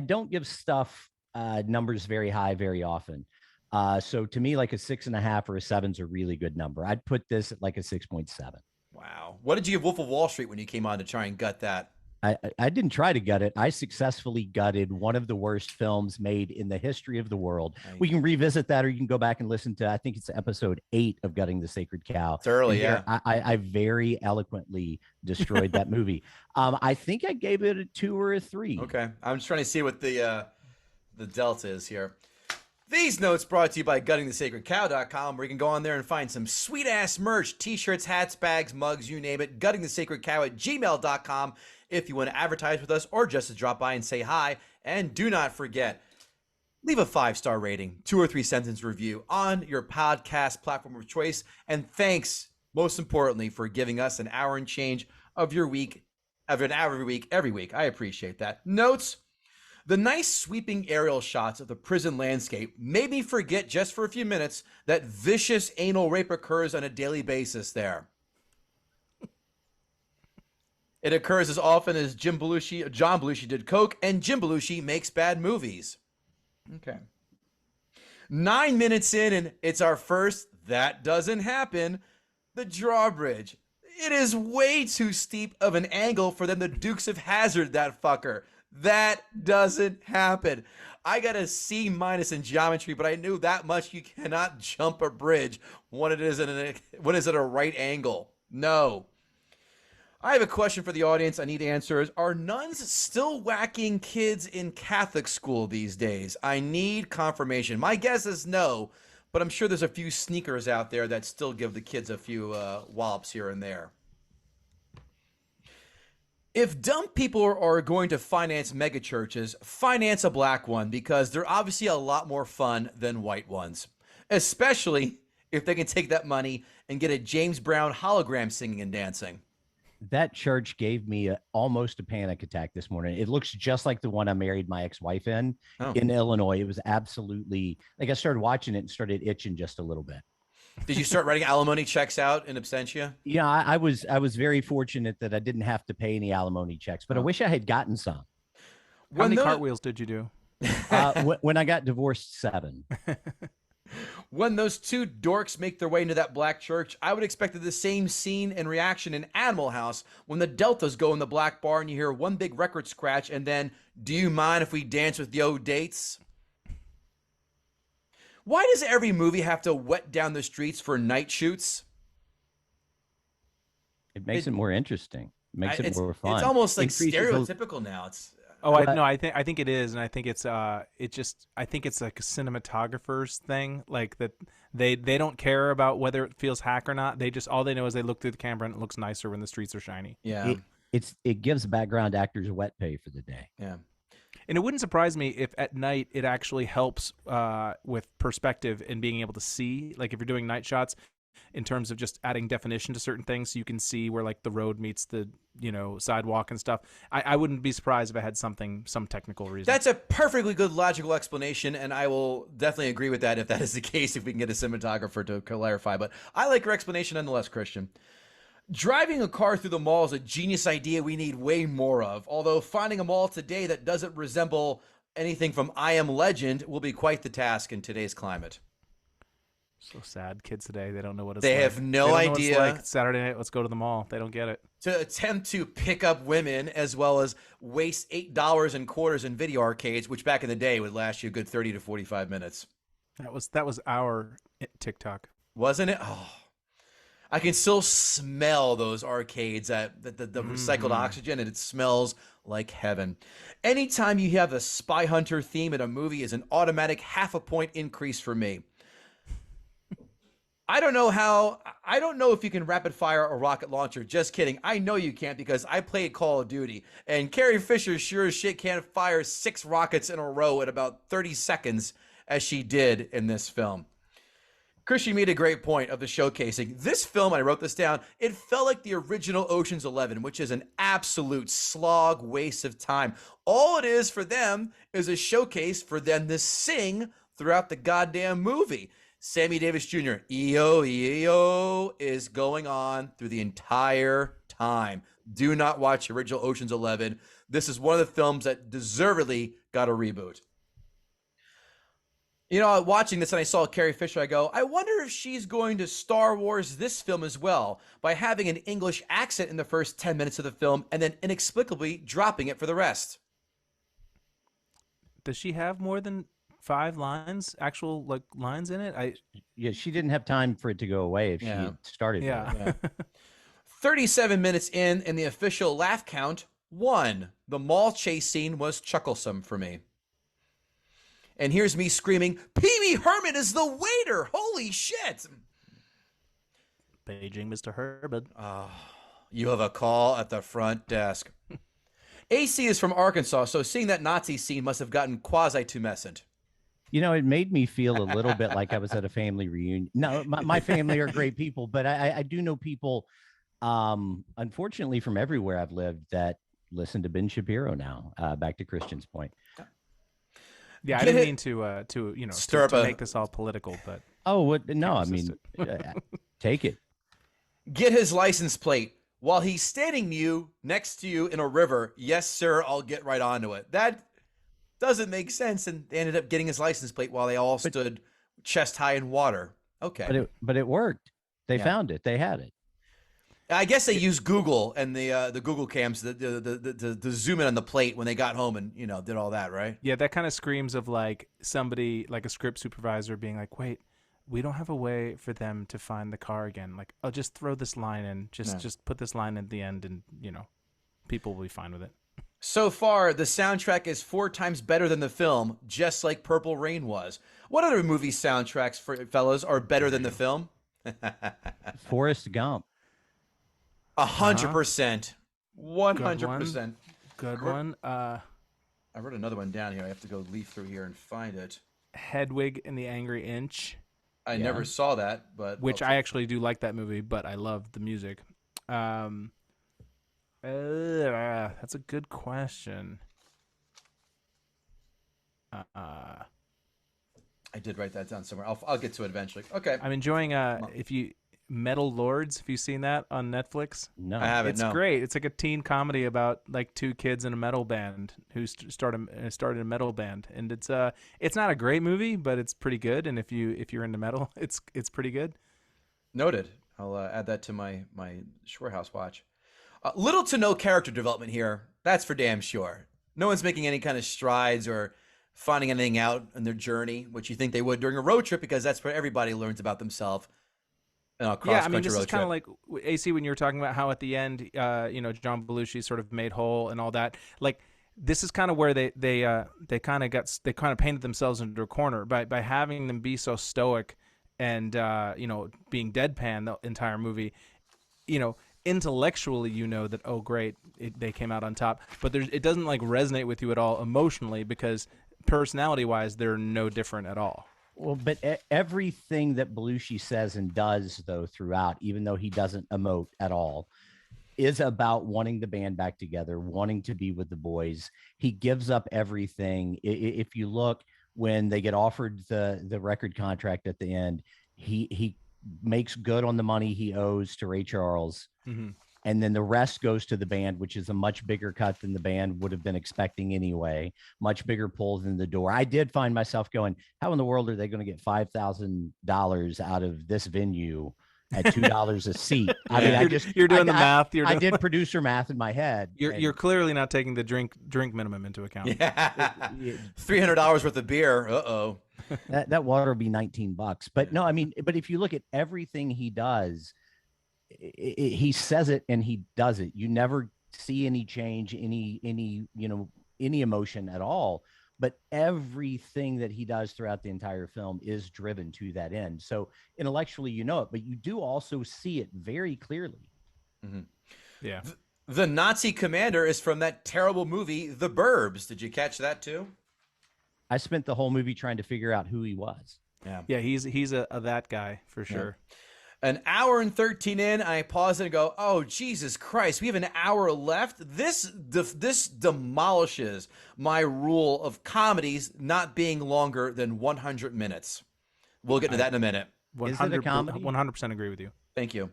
don't give stuff numbers very high very often. So to me, like a 6.5 or a 7 is a really good number. I'd put this at like a 6.7. Wow. What did you give Wolf of Wall Street when you came on to try and gut that? I didn't try to gut it. I successfully gutted one of the worst films made in the history of the world. We can revisit that, or you can go back and listen to, I think it's episode 8 of Gutting the Sacred Cow. It's early, yeah. I very eloquently destroyed that movie. I think I gave it a 2 or a 3. Okay. I'm just trying to see what the delta is here. These notes brought to you by guttingthesacredcow.com, where you can go on there and find some sweet-ass merch, t-shirts, hats, bags, mugs, you name it. Guttingthesacredcow@gmail.com if you want to advertise with us or just to drop by and say hi. And do not forget, leave a 5-star rating, 2 or 3 sentence review on your podcast platform of choice. And thanks, most importantly, for giving us an hour and change of your week, of an hour every week. I appreciate that. Notes. The nice sweeping aerial shots of the prison landscape made me forget just for a few minutes that vicious anal rape occurs on a daily basis there. It occurs as often as John Belushi did coke, and Jim Belushi makes bad movies. Okay. 9 minutes in, and it's our first "that doesn't happen." The drawbridge. It is way too steep of an angle for them to Dukes of Hazzard that fucker. That doesn't happen. I got a C- in geometry, but I knew that much. You cannot jump a bridge when it is at a right angle. No. I have a question for the audience. I need answers. Are nuns still whacking kids in Catholic school these days? I need confirmation. My guess is no, but I'm sure there's a few sneakers out there that still give the kids a few wallops here and there. If dumb people are going to finance megachurches, finance a black one because they're obviously a lot more fun than white ones, especially if they can take that money and get a James Brown hologram singing and dancing. That church gave me almost a panic attack this morning. It looks just like the one I married my ex-wife in Illinois. It was absolutely like I started watching it and started itching just a little bit. Did you start writing alimony checks out in absentia? Yeah, I was very fortunate that I didn't have to pay any alimony checks, but I wish I had gotten some. How many cartwheels did you do? When I got divorced, 7. When those two dorks make their way into that black church, I would expect the same scene and reaction in Animal House when the Deltas go in the black bar and you hear one big record scratch and then, do you mind if we dance with yo dates? Why does every movie have to wet down the streets for night shoots? It makes it more interesing. It makes it more fun. It's almost like stereotypical now. It's I think it is, and I think it's I think it's like a cinematographer's thing, like that they don't care about whether it feels hack or not. They just all they know is they look through the camera and it looks nicer when the streets are shiny. Yeah, it gives background actors a wet pay for the day. Yeah. And it wouldn't surprise me if at night it actually helps with perspective and being able to see, like if you're doing night shots, in terms of just adding definition to certain things, so you can see where like the road meets the sidewalk and stuff. I wouldn't be surprised if it had some technical reason. That's a perfectly good logical explanation, and I will definitely agree with that if that is the case, if we can get a cinematographer to clarify. But I like your explanation nonetheless, Christian. Driving a car through the mall is a genius idea we need way more of, although finding a mall today that doesn't resemble anything from I Am Legend will be quite the task in today's climate. So sad. Kids today, they don't know what it's like. They like. have no idea. Like. It's Saturday night, let's go to the mall. They don't get it. To attempt to pick up women as well as waste $8 in quarters in video arcades, which back in the day would last you a good 30 to 45 minutes. That was our TikTok. Wasn't it? Oh. I can still smell those arcades, the recycled oxygen, and it smells like heaven. Anytime you have a spy hunter theme in a movie is an automatic ½ point increase for me. I don't know if you can rapid fire a rocket launcher. Just kidding. I know you can't because I played Call of Duty, and Carrie Fisher sure as shit can't fire 6 rockets in a row at about 30 seconds as she did in this film. Christian made a great point of the showcasing. This film, I wrote this down, it felt like the original Ocean's 11, which is an absolute slog waste of time. All it is for them is a showcase for them to sing throughout the goddamn movie. Sammy Davis Jr., EO, EO is going on through the entire time. Do not watch original Ocean's 11. This is one of the films that deservedly got a reboot. Watching this and I saw Carrie Fisher, I go, I wonder if she's going to Star Wars this film as well by having an English accent in the first 10 minutes of the film and then inexplicably dropping it for the rest. Does she have more than 5 lines, actual lines in it? Yeah, she didn't have time for it to go away if she had started. Yeah. 37 minutes in, and the official laugh count, 1. The mall chase scene was chucklesome for me. And here's me screaming, Pee Wee Herman is the waiter! Holy shit! Paging Mr. Herman. Oh, you have a call at the front desk. AC is from Arkansas, so seeing that Nazi scene must have gotten quasi-tumescent. It made me feel a little bit like I was at a family reunion. No, my family are great people, but I do know people, unfortunately, from everywhere I've lived that listen to Ben Shapiro now, back to Christian's point. Yeah, I didn't mean to make this all political, but take it. Get his license plate while he's standing next to you in a river. Yes, sir, I'll get right onto it. That doesn't make sense, and they ended up getting his license plate while they all stood chest high in water. Okay, but it worked. They found it. They had it. I guess they used Google and the Google cams to zoom in on the plate when they got home and did all that, right? Yeah, that kind of screams of like somebody, like a script supervisor, being like, "Wait, we don't have a way for them to find the car again. Like, I'll just throw this line in, just put this line at the end, and people will be fine with it." So far, the soundtrack is 4 times better than the film, just like Purple Rain was. What other movie soundtracks, fellas, are better than the film? Forrest Gump. 100%. 100%. Good one. I wrote another one down here. I have to go leaf through here and find it. Hedwig and the Angry Inch. I never saw that, but which I actually do like that movie, but I love the music. That's a good question. I did write that down somewhere. I'll get to it eventually. Okay. I'm enjoying Metal Lords. Have you seen that on Netflix? No, I haven't. It's great. It's like a teen comedy about like 2 kids in a metal band who started a metal band, and it's not a great movie, but it's pretty good. And if you're into metal, it's pretty good. Noted. I'll add that to my Shorehouse watch. Little to no character development here. That's for damn sure. No one's making any kind of strides or finding anything out in their journey, which you think they would during a road trip, because that's where everybody learns about themselves. Yeah, I mean, this is kind of like AC when you were talking about how at the end, John Belushi sort of made whole and all that. Like, this is kind of where they kind of painted themselves into a corner by having them be so stoic and being deadpan the entire movie. Intellectually, that, oh great, they came out on top, but it doesn't like resonate with you at all emotionally, because personality wise they're no different at all. Well, but everything that Belushi says and does, though, throughout, even though he doesn't emote at all, is about wanting the band back together, wanting to be with the boys. He gives up everything. If you look, when they get offered the record contract at the end, he makes good on the money he owes to Ray Charles. Mm-hmm. And then the rest goes to the band, which is a much bigger cut than the band would have been expecting anyway. Much bigger pull than the door. I did find myself going, how in the world are they going to get $5,000 out of this venue at $2 a seat? I mean, you're doing the math. I did producer math in my head. You're clearly not taking the drink minimum into account. Yeah. $300 worth of beer. Uh-oh. That water will be $19. But no, I mean, but if you look at everything he does, he says it and he does it. You never see any change, any emotion at all. But everything that he does throughout the entire film is driven to that end. So intellectually, you know it, but you do also see it very clearly. Mm-hmm. Yeah. The Nazi commander is from that terrible movie, The Burbs. Did you catch that too? I spent the whole movie trying to figure out who he was. Yeah, he's a that guy for sure. Yeah. An hour and 13 in, I pause and go, oh, Jesus Christ, we have an hour left? This demolishes my rule of comedies not being longer than 100 minutes. We'll get to that in a minute. Is it a comedy? 100% agree with you. Thank you.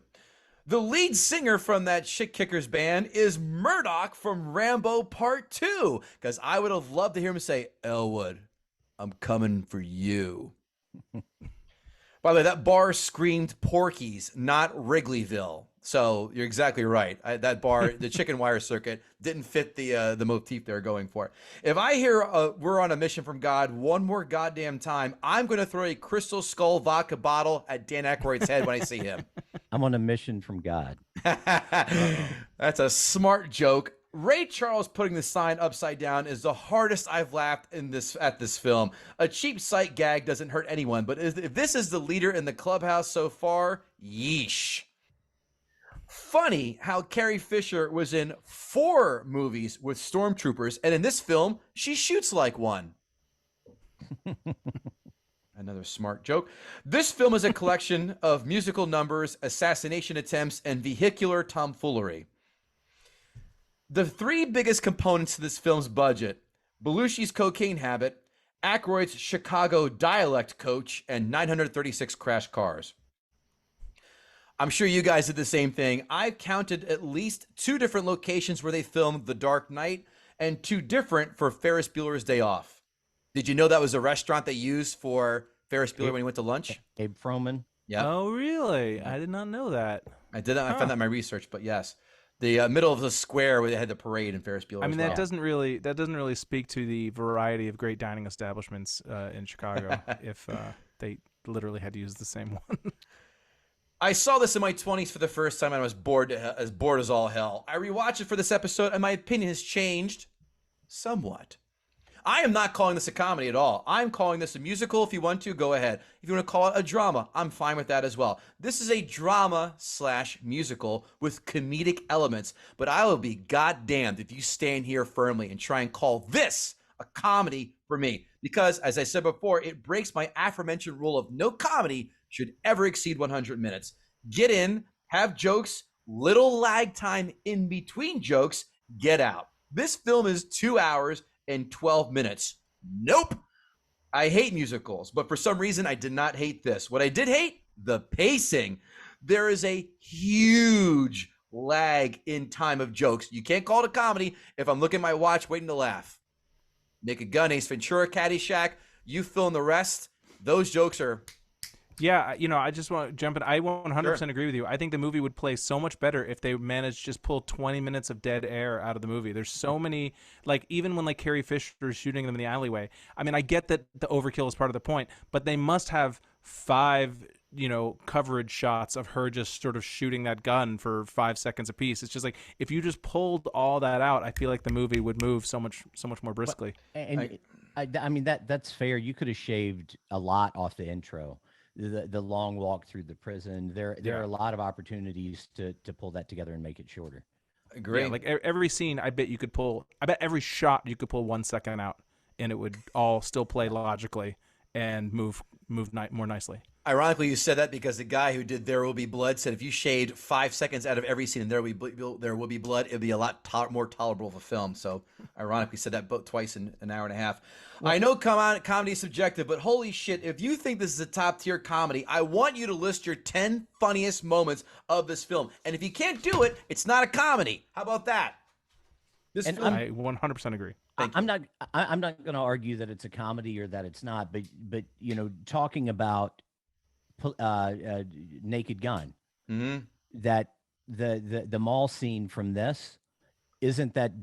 The lead singer from that Shit Kickers band is Murdoch from Rambo Part 2, because I would have loved to hear him say, Elwood, I'm coming for you. By the way, that bar screamed Porky's, not Wrigleyville. So you're exactly right. That bar, the chicken wire circuit, didn't fit the motif they're going for. If I hear we're on a mission from God one more goddamn time, I'm going to throw a Crystal Skull vodka bottle at Dan Aykroyd's head when I see him. I'm on a mission from God. That's a smart joke. Ray Charles putting the sign upside down is the hardest I've laughed at this film. A cheap sight gag doesn't hurt anyone, but if this is the leader in the clubhouse so far, yeesh. Funny how Carrie Fisher was in 4 movies with stormtroopers, and in this film, she shoots like one. Another smart joke. This film is a collection of musical numbers, assassination attempts, and vehicular tomfoolery. The 3 biggest components to this film's budget: Belushi's cocaine habit, Aykroyd's Chicago dialect coach, and 936 crash cars. I'm sure you guys did the same thing. I've counted at least 2 different locations where they filmed The Dark Knight and 2 different for Ferris Bueller's Day Off. Did you know that was a restaurant they used for Ferris Bueller when he went to lunch? Abe Froman. Yeah. Oh, really? I did not know that. I did that. I found that in my research, but yes. The middle of the square where they had the parade in Ferris Bueller. I mean, as well. that doesn't really speak to the variety of great dining establishments in Chicago. If they literally had to use the same one. I saw this in my 20s for the first time, and I was bored as all hell. I rewatched it for this episode, and my opinion has changed somewhat. I am not calling this a comedy at all. I'm calling this a musical. If you want to, go ahead. If you want to call it a drama, I'm fine with that as well. This is a drama/musical with comedic elements, but I will be goddamned if you stand here firmly and try and call this a comedy for me. Because, as I said before, it breaks my aforementioned rule of no comedy should ever exceed 100 minutes. Get in, have jokes, little lag time in between jokes, get out. This film is 2 hours and 12 minutes. Nope. I hate musicals, but for some reason I did not hate this. What I did hate, the pacing. There is a huge lag in time of jokes. You can't call it a comedy if I'm looking at my watch waiting to laugh. Naked Gun, Ace Ventura, Caddyshack, you fill in the rest. Those jokes are... Yeah, I just want to jump in. I 100% agree with you. I think the movie would play so much better if they managed to just pull 20 minutes of dead air out of the movie. There's so many, like, even when, like, Carrie Fisher is shooting them in the alleyway. I mean, I get that the overkill is part of the point, but they must have 5, coverage shots of her just sort of shooting that gun for 5 seconds apiece. It's just like, if you just pulled all that out, I feel like the movie would move so much more briskly. And I mean, that's fair. You could have shaved a lot off the intro. The long walk through the prison. There are a lot of opportunities to pull that together and make it shorter. Agree. Yeah, like every scene, I bet every shot you could pull 1 second out, and it would all still play logically and move more nicely. Ironically, you said that because the guy who did There Will Be Blood said if you shaved 5 seconds out of every scene and There Will Be Blood, it would be a lot more tolerable of a film. So, ironically, said that both twice in an hour and a half. I know comedy is subjective, but holy shit, if you think this is a top-tier comedy, I want you to list your 10 funniest moments of this film. And if you can't do it, it's not a comedy. How about that? I 100% agree. I'm not going to argue that it's a comedy or that it's not, but talking about Naked Gun, that the mall scene from this isn't that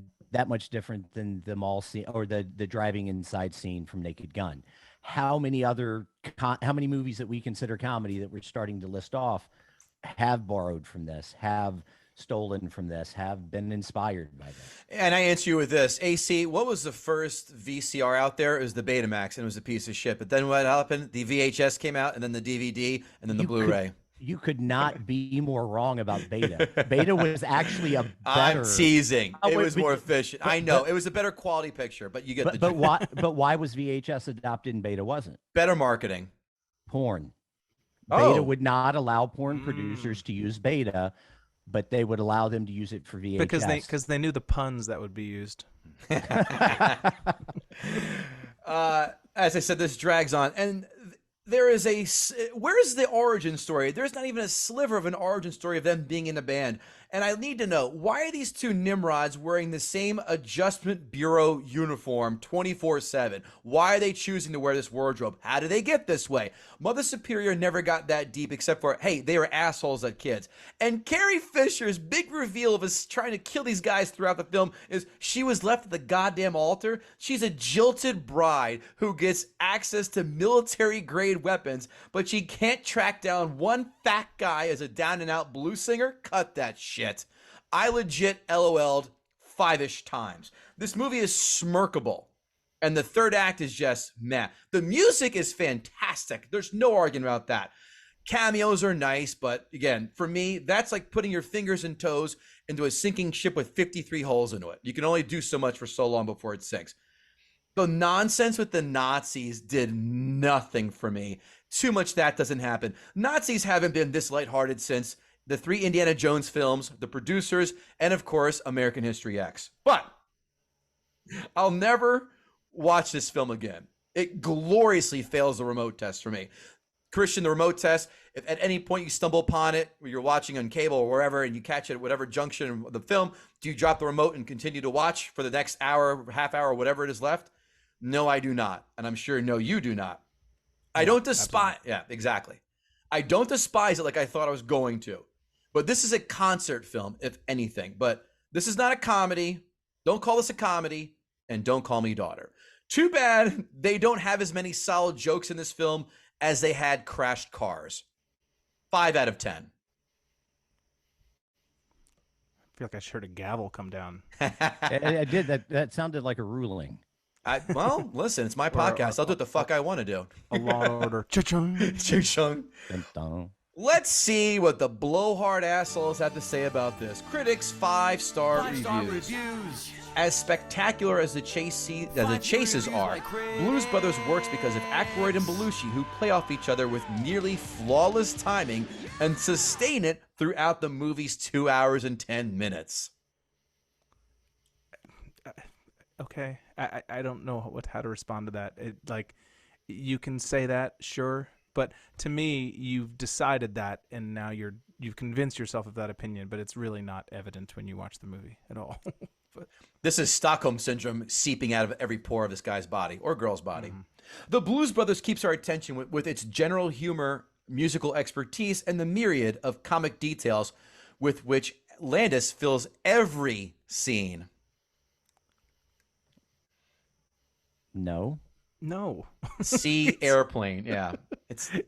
much different than the mall scene or the driving inside scene from Naked Gun. How many movies that we consider comedy that we're starting to list off have borrowed from this, have stolen from this, have been inspired by this? And I answer you with this. AC, what was the first VCR out there? It was the Betamax, and it was a piece of shit. But then what happened? The VHS came out, and then the DVD, and then the Blu-ray. You could not be more wrong about Beta. Beta was actually a better... I'm teasing. It was more efficient. I know. It was a better quality picture, but you get the... But why was VHS adopted and Beta wasn't? Better marketing. Porn. Beta would not allow porn producers to use Beta, but they would allow them to use it for VHS. Because they knew the puns that would be used. As I said, this drags on. And where's the origin story? There's not even a sliver of an origin story of them being in a band. And I need to know, why are these two Nimrods wearing the same Adjustment Bureau uniform 24/7? Why are they choosing to wear this wardrobe? How did they get this way? Mother Superior never got that deep except for, hey, they were assholes at kids. And Carrie Fisher's big reveal of us trying to kill these guys throughout the film is she was left at the goddamn altar. She's a jilted bride who gets access to military-grade weapons, but she can't track down one fat guy as a down-and-out blues singer? Cut that shit. I legit LOL'd 5-ish times. This movie is smirkable. And the third act is just meh. The music is fantastic. There's no argument about that. Cameos are nice, but again, for me, that's like putting your fingers and toes into a sinking ship with 53 holes into it. You can only do so much for so long before it sinks. The nonsense with the Nazis did nothing for me. Too much that doesn't happen. Nazis haven't been this lighthearted since the 3 Indiana Jones films, The Producers, and of course, American History X. But I'll never watch this film again. It gloriously fails the remote test for me. Christian, the remote test, if at any point you stumble upon it, or you're watching on cable or wherever, and you catch it at whatever junction of the film, do you drop the remote and continue to watch for the next hour, half hour, whatever it is left? No, I do not. And I'm sure, no, you do not. I don't despise... Yeah, exactly. I don't despise it like I thought I was going to. But this is a concert film, if anything. But this is not a comedy. Don't call this a comedy, and don't call me daughter. Too bad they don't have as many solid jokes in this film as they had crashed cars. 5 out of 10. I feel like I just heard a gavel come down. I did. That sounded like a ruling. Well, listen, it's my podcast. I'll do what the fuck I want to do. A Law and Order. Cha-chung. Ching-chung. Dun, dun. Let's see what the blowhard assholes have to say about this. Critics 5-star reviews. As spectacular as the chases are, Blues Brothers works because of Aykroyd and Belushi, who play off each other with nearly flawless timing and sustain it throughout the movie's 2 hours and 10 minutes. Okay, I don't know how to respond to that. You can say that, sure, but to me, you've decided that, and now you've convinced yourself of that opinion, but it's really not evident when you watch the movie at all. But this is Stockholm Syndrome seeping out of every pore of this guy's body or girl's body. The Blues Brothers keeps our attention with its general humor, musical expertise, and the myriad of comic details with which Landis fills every scene. No. See Airplane. Yeah.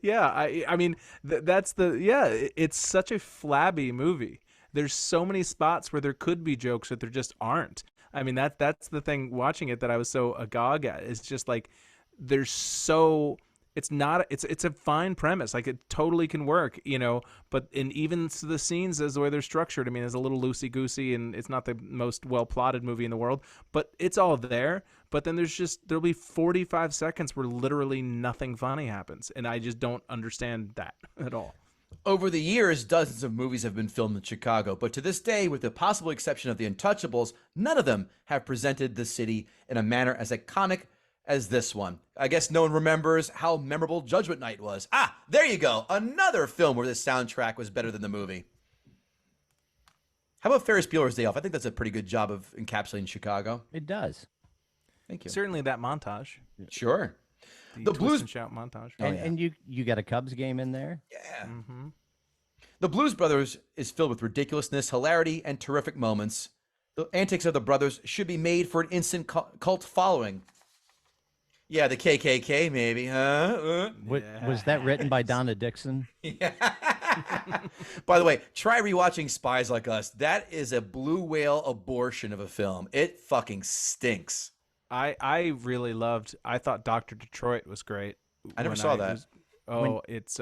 yeah, I mean it's such a flabby movie. There's so many spots where there could be jokes that there just aren't. I mean, that's the thing watching it that I was so agog at. It's just like it's a fine premise. Like it totally can work, but even the scenes as the way they're structured, I mean, it's a little loosey-goosey and it's not the most well-plotted movie in the world, but it's all there. But then there'll be 45 seconds where literally nothing funny happens. And I just don't understand that at all. Over the years, dozens of movies have been filmed in Chicago, but to this day, with the possible exception of The Untouchables, none of them have presented the city in a manner as iconic as this one. I guess no one remembers how memorable Judgment Night was. Ah, there you go. Another film where the soundtrack was better than the movie. How about Ferris Bueller's Day Off? I think that's a pretty good job of encapsulating Chicago. It does. Thank you. Certainly that montage. Sure. The Blues Twist and Shout montage. And you got a Cubs game in there? Yeah. Mm-hmm. The Blues Brothers is filled with ridiculousness, hilarity, and terrific moments. The antics of the brothers should be made for an instant cult following. Yeah, the KKK, maybe, huh? Was that written by Donna Dixon? Yeah. By the way, try rewatching Spies Like Us. That is a blue whale abortion of a film. It fucking stinks. I really loved. I thought Dr. Detroit was great. I never saw that. It's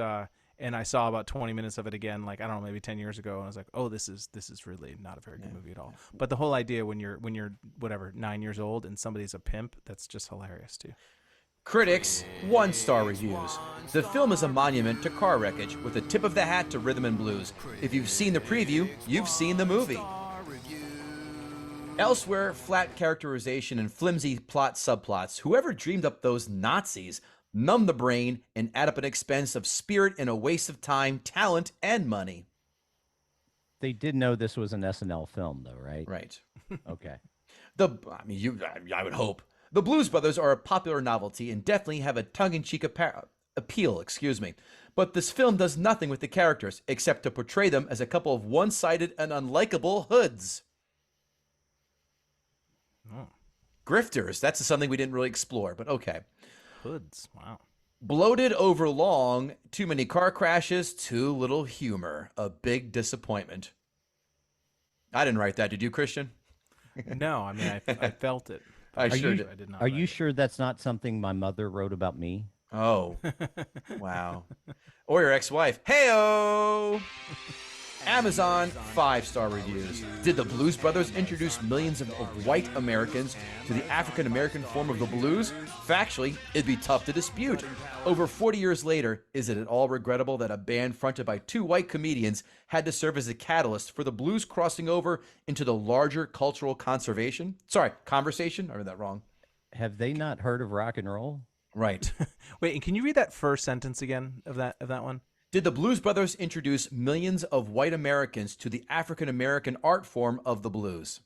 and I saw about 20 minutes of it again, like I don't know, maybe 10 years ago, and I was like, oh, this is really not a very good movie at all. But the whole idea when you're whatever 9 years old and somebody's a pimp, that's just hilarious too. Critics 1-star reviews. The film is a monument to car wreckage with a tip of the hat to rhythm and blues. If you've seen the preview, you've seen the movie. Elsewhere, flat characterization and flimsy plot subplots. Whoever dreamed up those Nazis numb the brain and add up an expense of spirit and a waste of time, talent, and money. They did know this was an SNL film, though, right? Right. Okay. I would hope. The Blues Brothers are a popular novelty and definitely have a tongue-in-cheek appeal, But this film does nothing with the characters except to portray them as a couple of one-sided and unlikable hoods. Oh. Grifters. That's something we didn't really explore, but okay. Hoods. Wow. Bloated over long, too many car crashes, too little humor. A big disappointment. I didn't write that. Did you, Christian? No, I mean, I felt it. I sure did. I did not. Are you sure that's not something my mother wrote about me? Oh, wow. Or your ex-wife. Hey-o! Amazon 5-star reviews. Did the Blues Brothers introduce millions of white Americans to the African-American form of the blues? Factually, it'd be tough to dispute. Over 40 years later, is it at all regrettable that a band fronted by two white comedians had to serve as a catalyst for the blues crossing over into the larger cultural conversation? I read that wrong. Have they not heard of rock and roll? Right. Wait, and can you read that first sentence again of that one? Did the Blues Brothers introduce millions of white Americans to the African-American art form of the blues?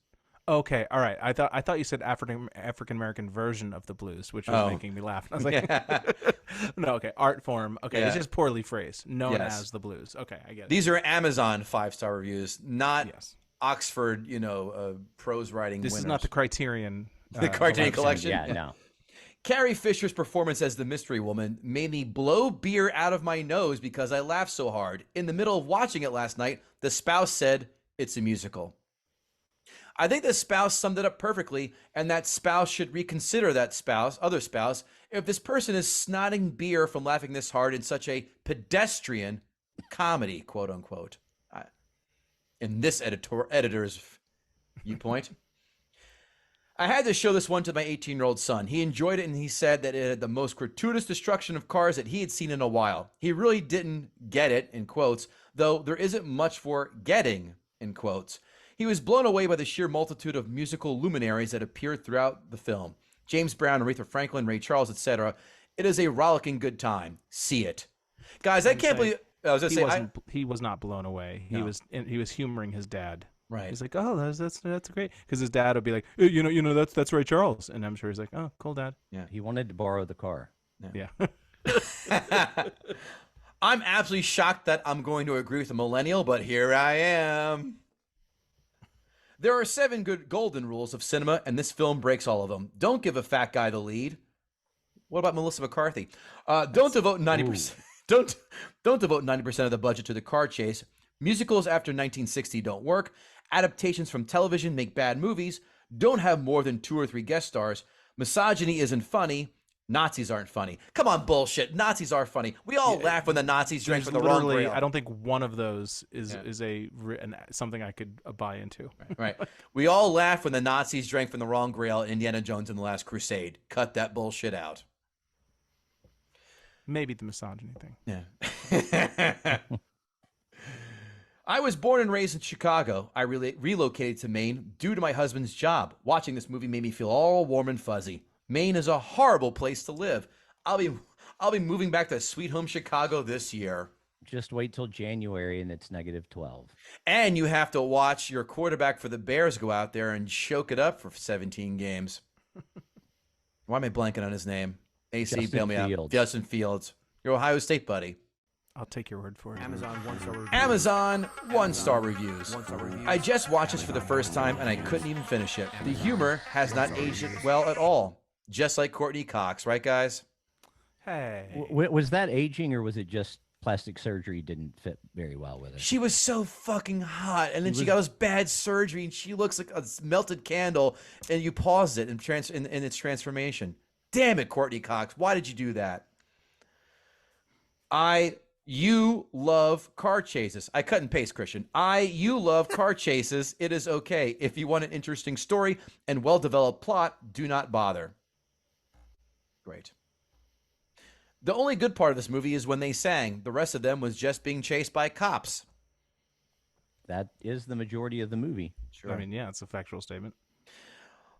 Okay, all right. I thought you said African American version of the blues, which was making me laugh. I was like, no, okay, art form. Okay, it's just poorly phrased, known as the blues. Okay, I get it. These are Amazon 5-star reviews, not Yes. Oxford, prose writing This winners. is not the Criterion. The Criterion Collection. Yeah, no. Carrie Fisher's performance as the mystery woman made me blow beer out of my nose because I laughed so hard. In the middle of watching it last night, the spouse said, "It's a musical." I think the spouse summed it up perfectly, and that spouse should reconsider that other spouse, if this person is snotting beer from laughing this hard in such a pedestrian comedy, quote unquote. In this editor's viewpoint. I had to show this one to my 18-year-old son. He enjoyed it, and he said that it had the most gratuitous destruction of cars that he had seen in a while. He really didn't get it, in quotes, though there isn't much for getting, in quotes. He was blown away by the sheer multitude of musical luminaries that appeared throughout the film. James Brown, Aretha Franklin, Ray Charles, etc. It is a rollicking good time. See it. Guys, I can't believe... I was going to say... He was not blown away. He was humoring his dad. Right. He's like, oh, that's great, because his dad would be like, that's Ray Charles, and I'm sure he's like, oh, cool, Dad. Yeah, he wanted to borrow the car. Yeah. I'm absolutely shocked that I'm going to agree with a millennial, but here I am. There are 7 good golden rules of cinema, and this film breaks all of them. Don't give a fat guy the lead. What about Melissa McCarthy? Don't devote 90%. Don't devote 90% of the budget to the car chase. Musicals after 1960 don't work. Adaptations from television make bad movies. Don't have more than 2 or 3 guest stars. Misogyny isn't funny. Nazis aren't funny. Come on, bullshit. Nazis are funny. We all laugh when the Nazis drank from the wrong grail. I don't think one of those is something I could buy into. Right. We all laugh when the Nazis drank from the wrong grail in Indiana Jones and the Last Crusade. Cut that bullshit out. Maybe the misogyny thing. Yeah. I was born and raised in Chicago. I relocated to Maine due to my husband's job. Watching this movie made me feel all warm and fuzzy. Maine is a horrible place to live. I'll be moving back to sweet home Chicago this year. Just wait till January and it's -12. And you have to watch your quarterback for the Bears go out there and choke it up for 17 games. Why am I blanking on his name? AC, bail me out. Justin Fields. Your Ohio State buddy. I'll take your word for it. Amazon 1-star reviews. Amazon 1-star reviews. 1-star reviews. I just watched this for the first time and I couldn't even finish it. The humor has not aged it well at all. Just like Courtney Cox, right, guys? Hey. Was that aging, or was it just plastic surgery didn't fit very well with her? She was so fucking hot, and then she got this bad surgery, and she looks like a melted candle, and you pause it in its transformation. Damn it, Courtney Cox. Why did you do that? You love car chases. I cut and paste, Christian. You love car chases. It is okay. If you want an interesting story and well-developed plot, do not bother. Great. The only good part of this movie is when they sang. The rest of them was just being chased by cops. That is the majority of the movie. Sure. I mean, yeah, it's a factual statement.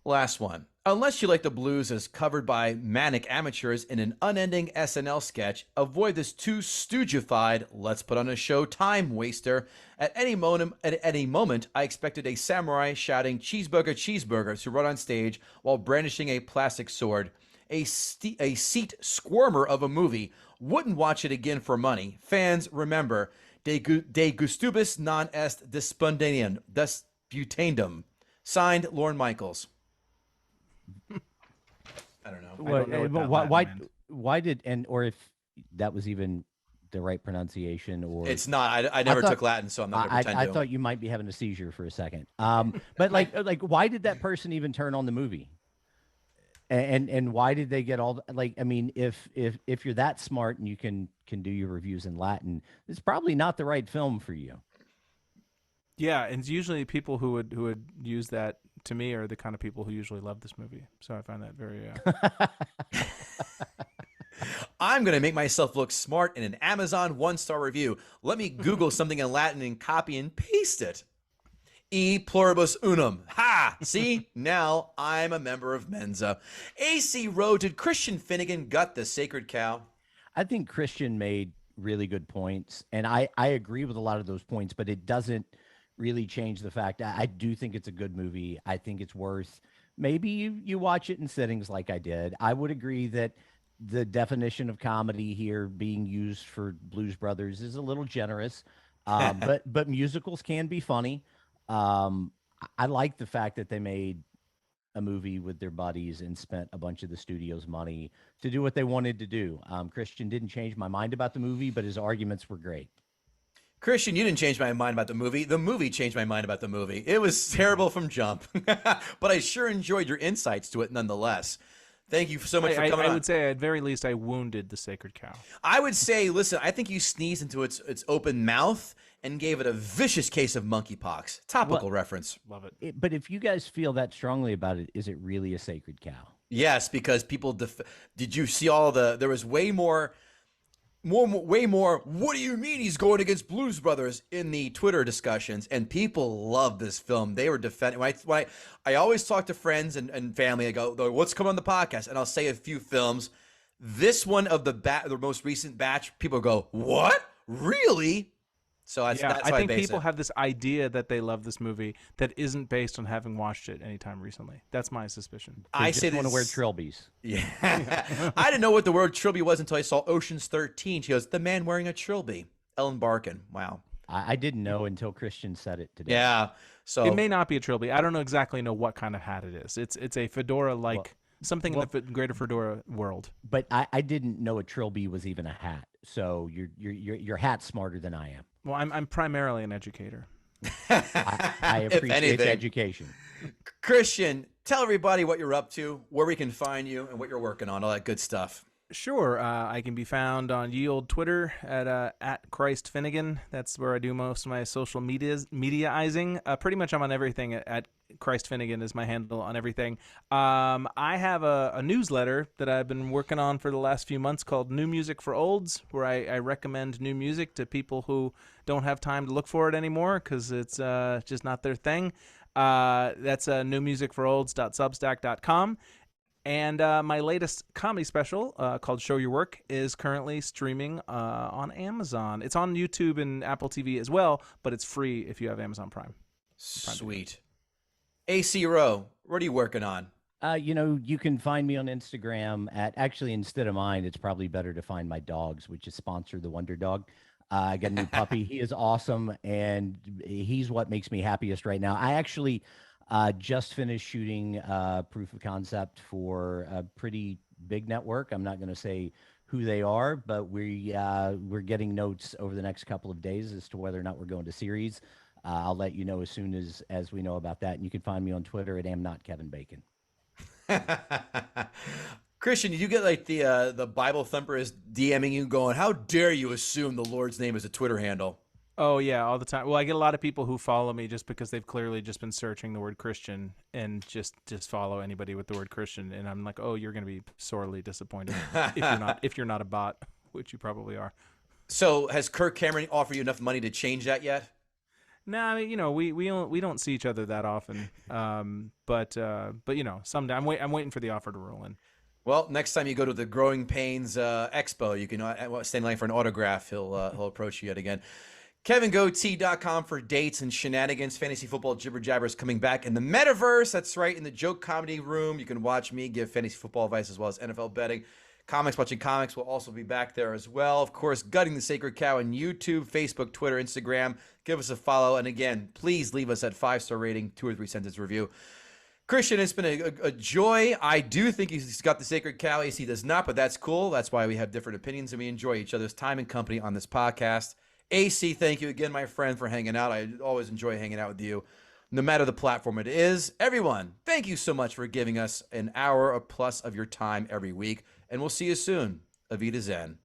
Last one. Unless you like the blues as covered by manic amateurs in an unending SNL sketch, avoid this too stoogified, let's put on a show time waster. At any moment, I expected a samurai shouting cheeseburger, cheeseburger to run on stage while brandishing a plastic sword. A seat squirmer of a movie. Wouldn't watch it again for money. Fans, remember, de gustibus non est disputandum. Signed, Lorne Michaels. I don't know. Why did, or if that was even the right pronunciation, or it's not. I never took Latin, so I'm not going to pretend to. I thought you might be having a seizure for a second. But like, why did that person even turn on the movie? And why did they get all I mean, if you're that smart and you can do your reviews in Latin, it's probably not the right film for you. Yeah, and it's usually people who would use that to me are the kind of people who usually love this movie. So I find that very. I'm going to make myself look smart in an Amazon 1-star review. Let me Google something in Latin and copy and paste it. E pluribus unum. Ha! See? Now I'm a member of Mensa. AC Rowe, did Christian Finnegan gut the sacred cow? I think Christian made really good points, and I agree with a lot of those points, but it doesn't really change the fact. I do think it's a good movie. I think it's worth maybe you watch it in sittings like I did. I would agree that the definition of comedy here being used for Blues Brothers is a little generous, but musicals can be funny. I like the fact that they made a movie with their buddies and spent a bunch of the studio's money to do what they wanted to do. Christian didn't change my mind about the movie, but his arguments were great. Christian, you didn't change my mind about the movie. The movie changed my mind about the movie. It was terrible from jump, but I sure enjoyed your insights to it nonetheless. Thank you so much for coming on. I would say, at very least, I wounded the sacred cow. I would say, listen, I think you sneezed into its open mouth and gave it a vicious case of monkeypox. Topical reference. Love it. But if you guys feel that strongly about it, is it really a sacred cow? Yes, because people. Did you see all the? There was way more. What do you mean he's going against Blues Brothers in the Twitter discussions? And people love this film. They were defending. I always talk to friends and family. I go, "What's coming on the podcast?" And I'll say a few films. This one of the most recent batch, people go, "What? Really?" So that's how I think people it. have this idea that they love this movie that isn't based on having watched it anytime recently. That's my suspicion. I just want to wear trilbies. Yeah. I didn't know what the word trilby was until I saw Ocean's 13. She goes, "The man wearing a trilby." Ellen Barkin. Wow. I didn't know until Christian said it today. Yeah. So it may not be a trilby. I don't exactly know what kind of hat it is. It's a fedora-like something in the greater fedora world. But I didn't know a trilby was even a hat. So your hat's smarter than I am. Well, I'm primarily an educator. I appreciate the education. Christian, tell everybody what you're up to, where we can find you, and what you're working on, all that good stuff. Sure. I can be found on ye old Twitter at Christ Finnegan. That's where I do most of my social mediaizing. Pretty much I'm on everything at Christ Finnegan is my handle on everything. I have a newsletter that I've been working on for the last few months called New Music for Olds, where I recommend new music to people who don't have time to look for it anymore because it's just not their thing. That's newmusicforolds.substack.com. And my latest comedy special called Show Your Work is currently streaming on Amazon. It's on YouTube and Apple TV as well, but it's free if you have Amazon Prime. Sweet. AC Rowe, what are you working on? You can find me on Instagram actually, instead of mine, it's probably better to find my dog's, which is Sponsor the Wonder Dog. I got a new puppy. He is awesome, and he's what makes me happiest right now. I actually just finished shooting proof of concept for a pretty big network. I'm not going to say who they are, but we're getting notes over the next couple of days as to whether or not we're going to series. I'll let you know as soon as we know about that. And you can find me on Twitter at amnotkevinbacon. Christian, did you get like the Bible thumper is DMing you going, "How dare you assume the Lord's name is a Twitter handle?" Oh, yeah, all the time. Well, I get a lot of people who follow me just because they've clearly just been searching the word Christian and just follow anybody with the word Christian. And I'm like, oh, you're going to be sorely disappointed if you're not a bot, which you probably are. So has Kirk Cameron offered you enough money to change that yet? No, I mean, we don't see each other that often. But someday I'm waiting for the offer to roll in. Well, next time you go to the Growing Pains Expo, you can stand in line for an autograph. He'll approach you yet again. KevinGootee.com for dates and shenanigans. Fantasy football jibber jabbers coming back in the metaverse. That's right, in the joke comedy room. You can watch me give fantasy football advice as well as NFL betting. Comics Watching Comics will also be back there as well. Of course, Gutting the Sacred Cow on YouTube, Facebook, Twitter, Instagram. Give us a follow. And again, please leave us at 5-star rating, 2 or 3 sentence review. Christian, it's been a joy. I do think he's got the sacred cow. AC does not, but that's cool. That's why we have different opinions and we enjoy each other's time and company on this podcast. AC, thank you again, my friend, for hanging out. I always enjoy hanging out with you, no matter the platform it is. Everyone, thank you so much for giving us an hour or plus of your time every week, and we'll see you soon. Avita Zen.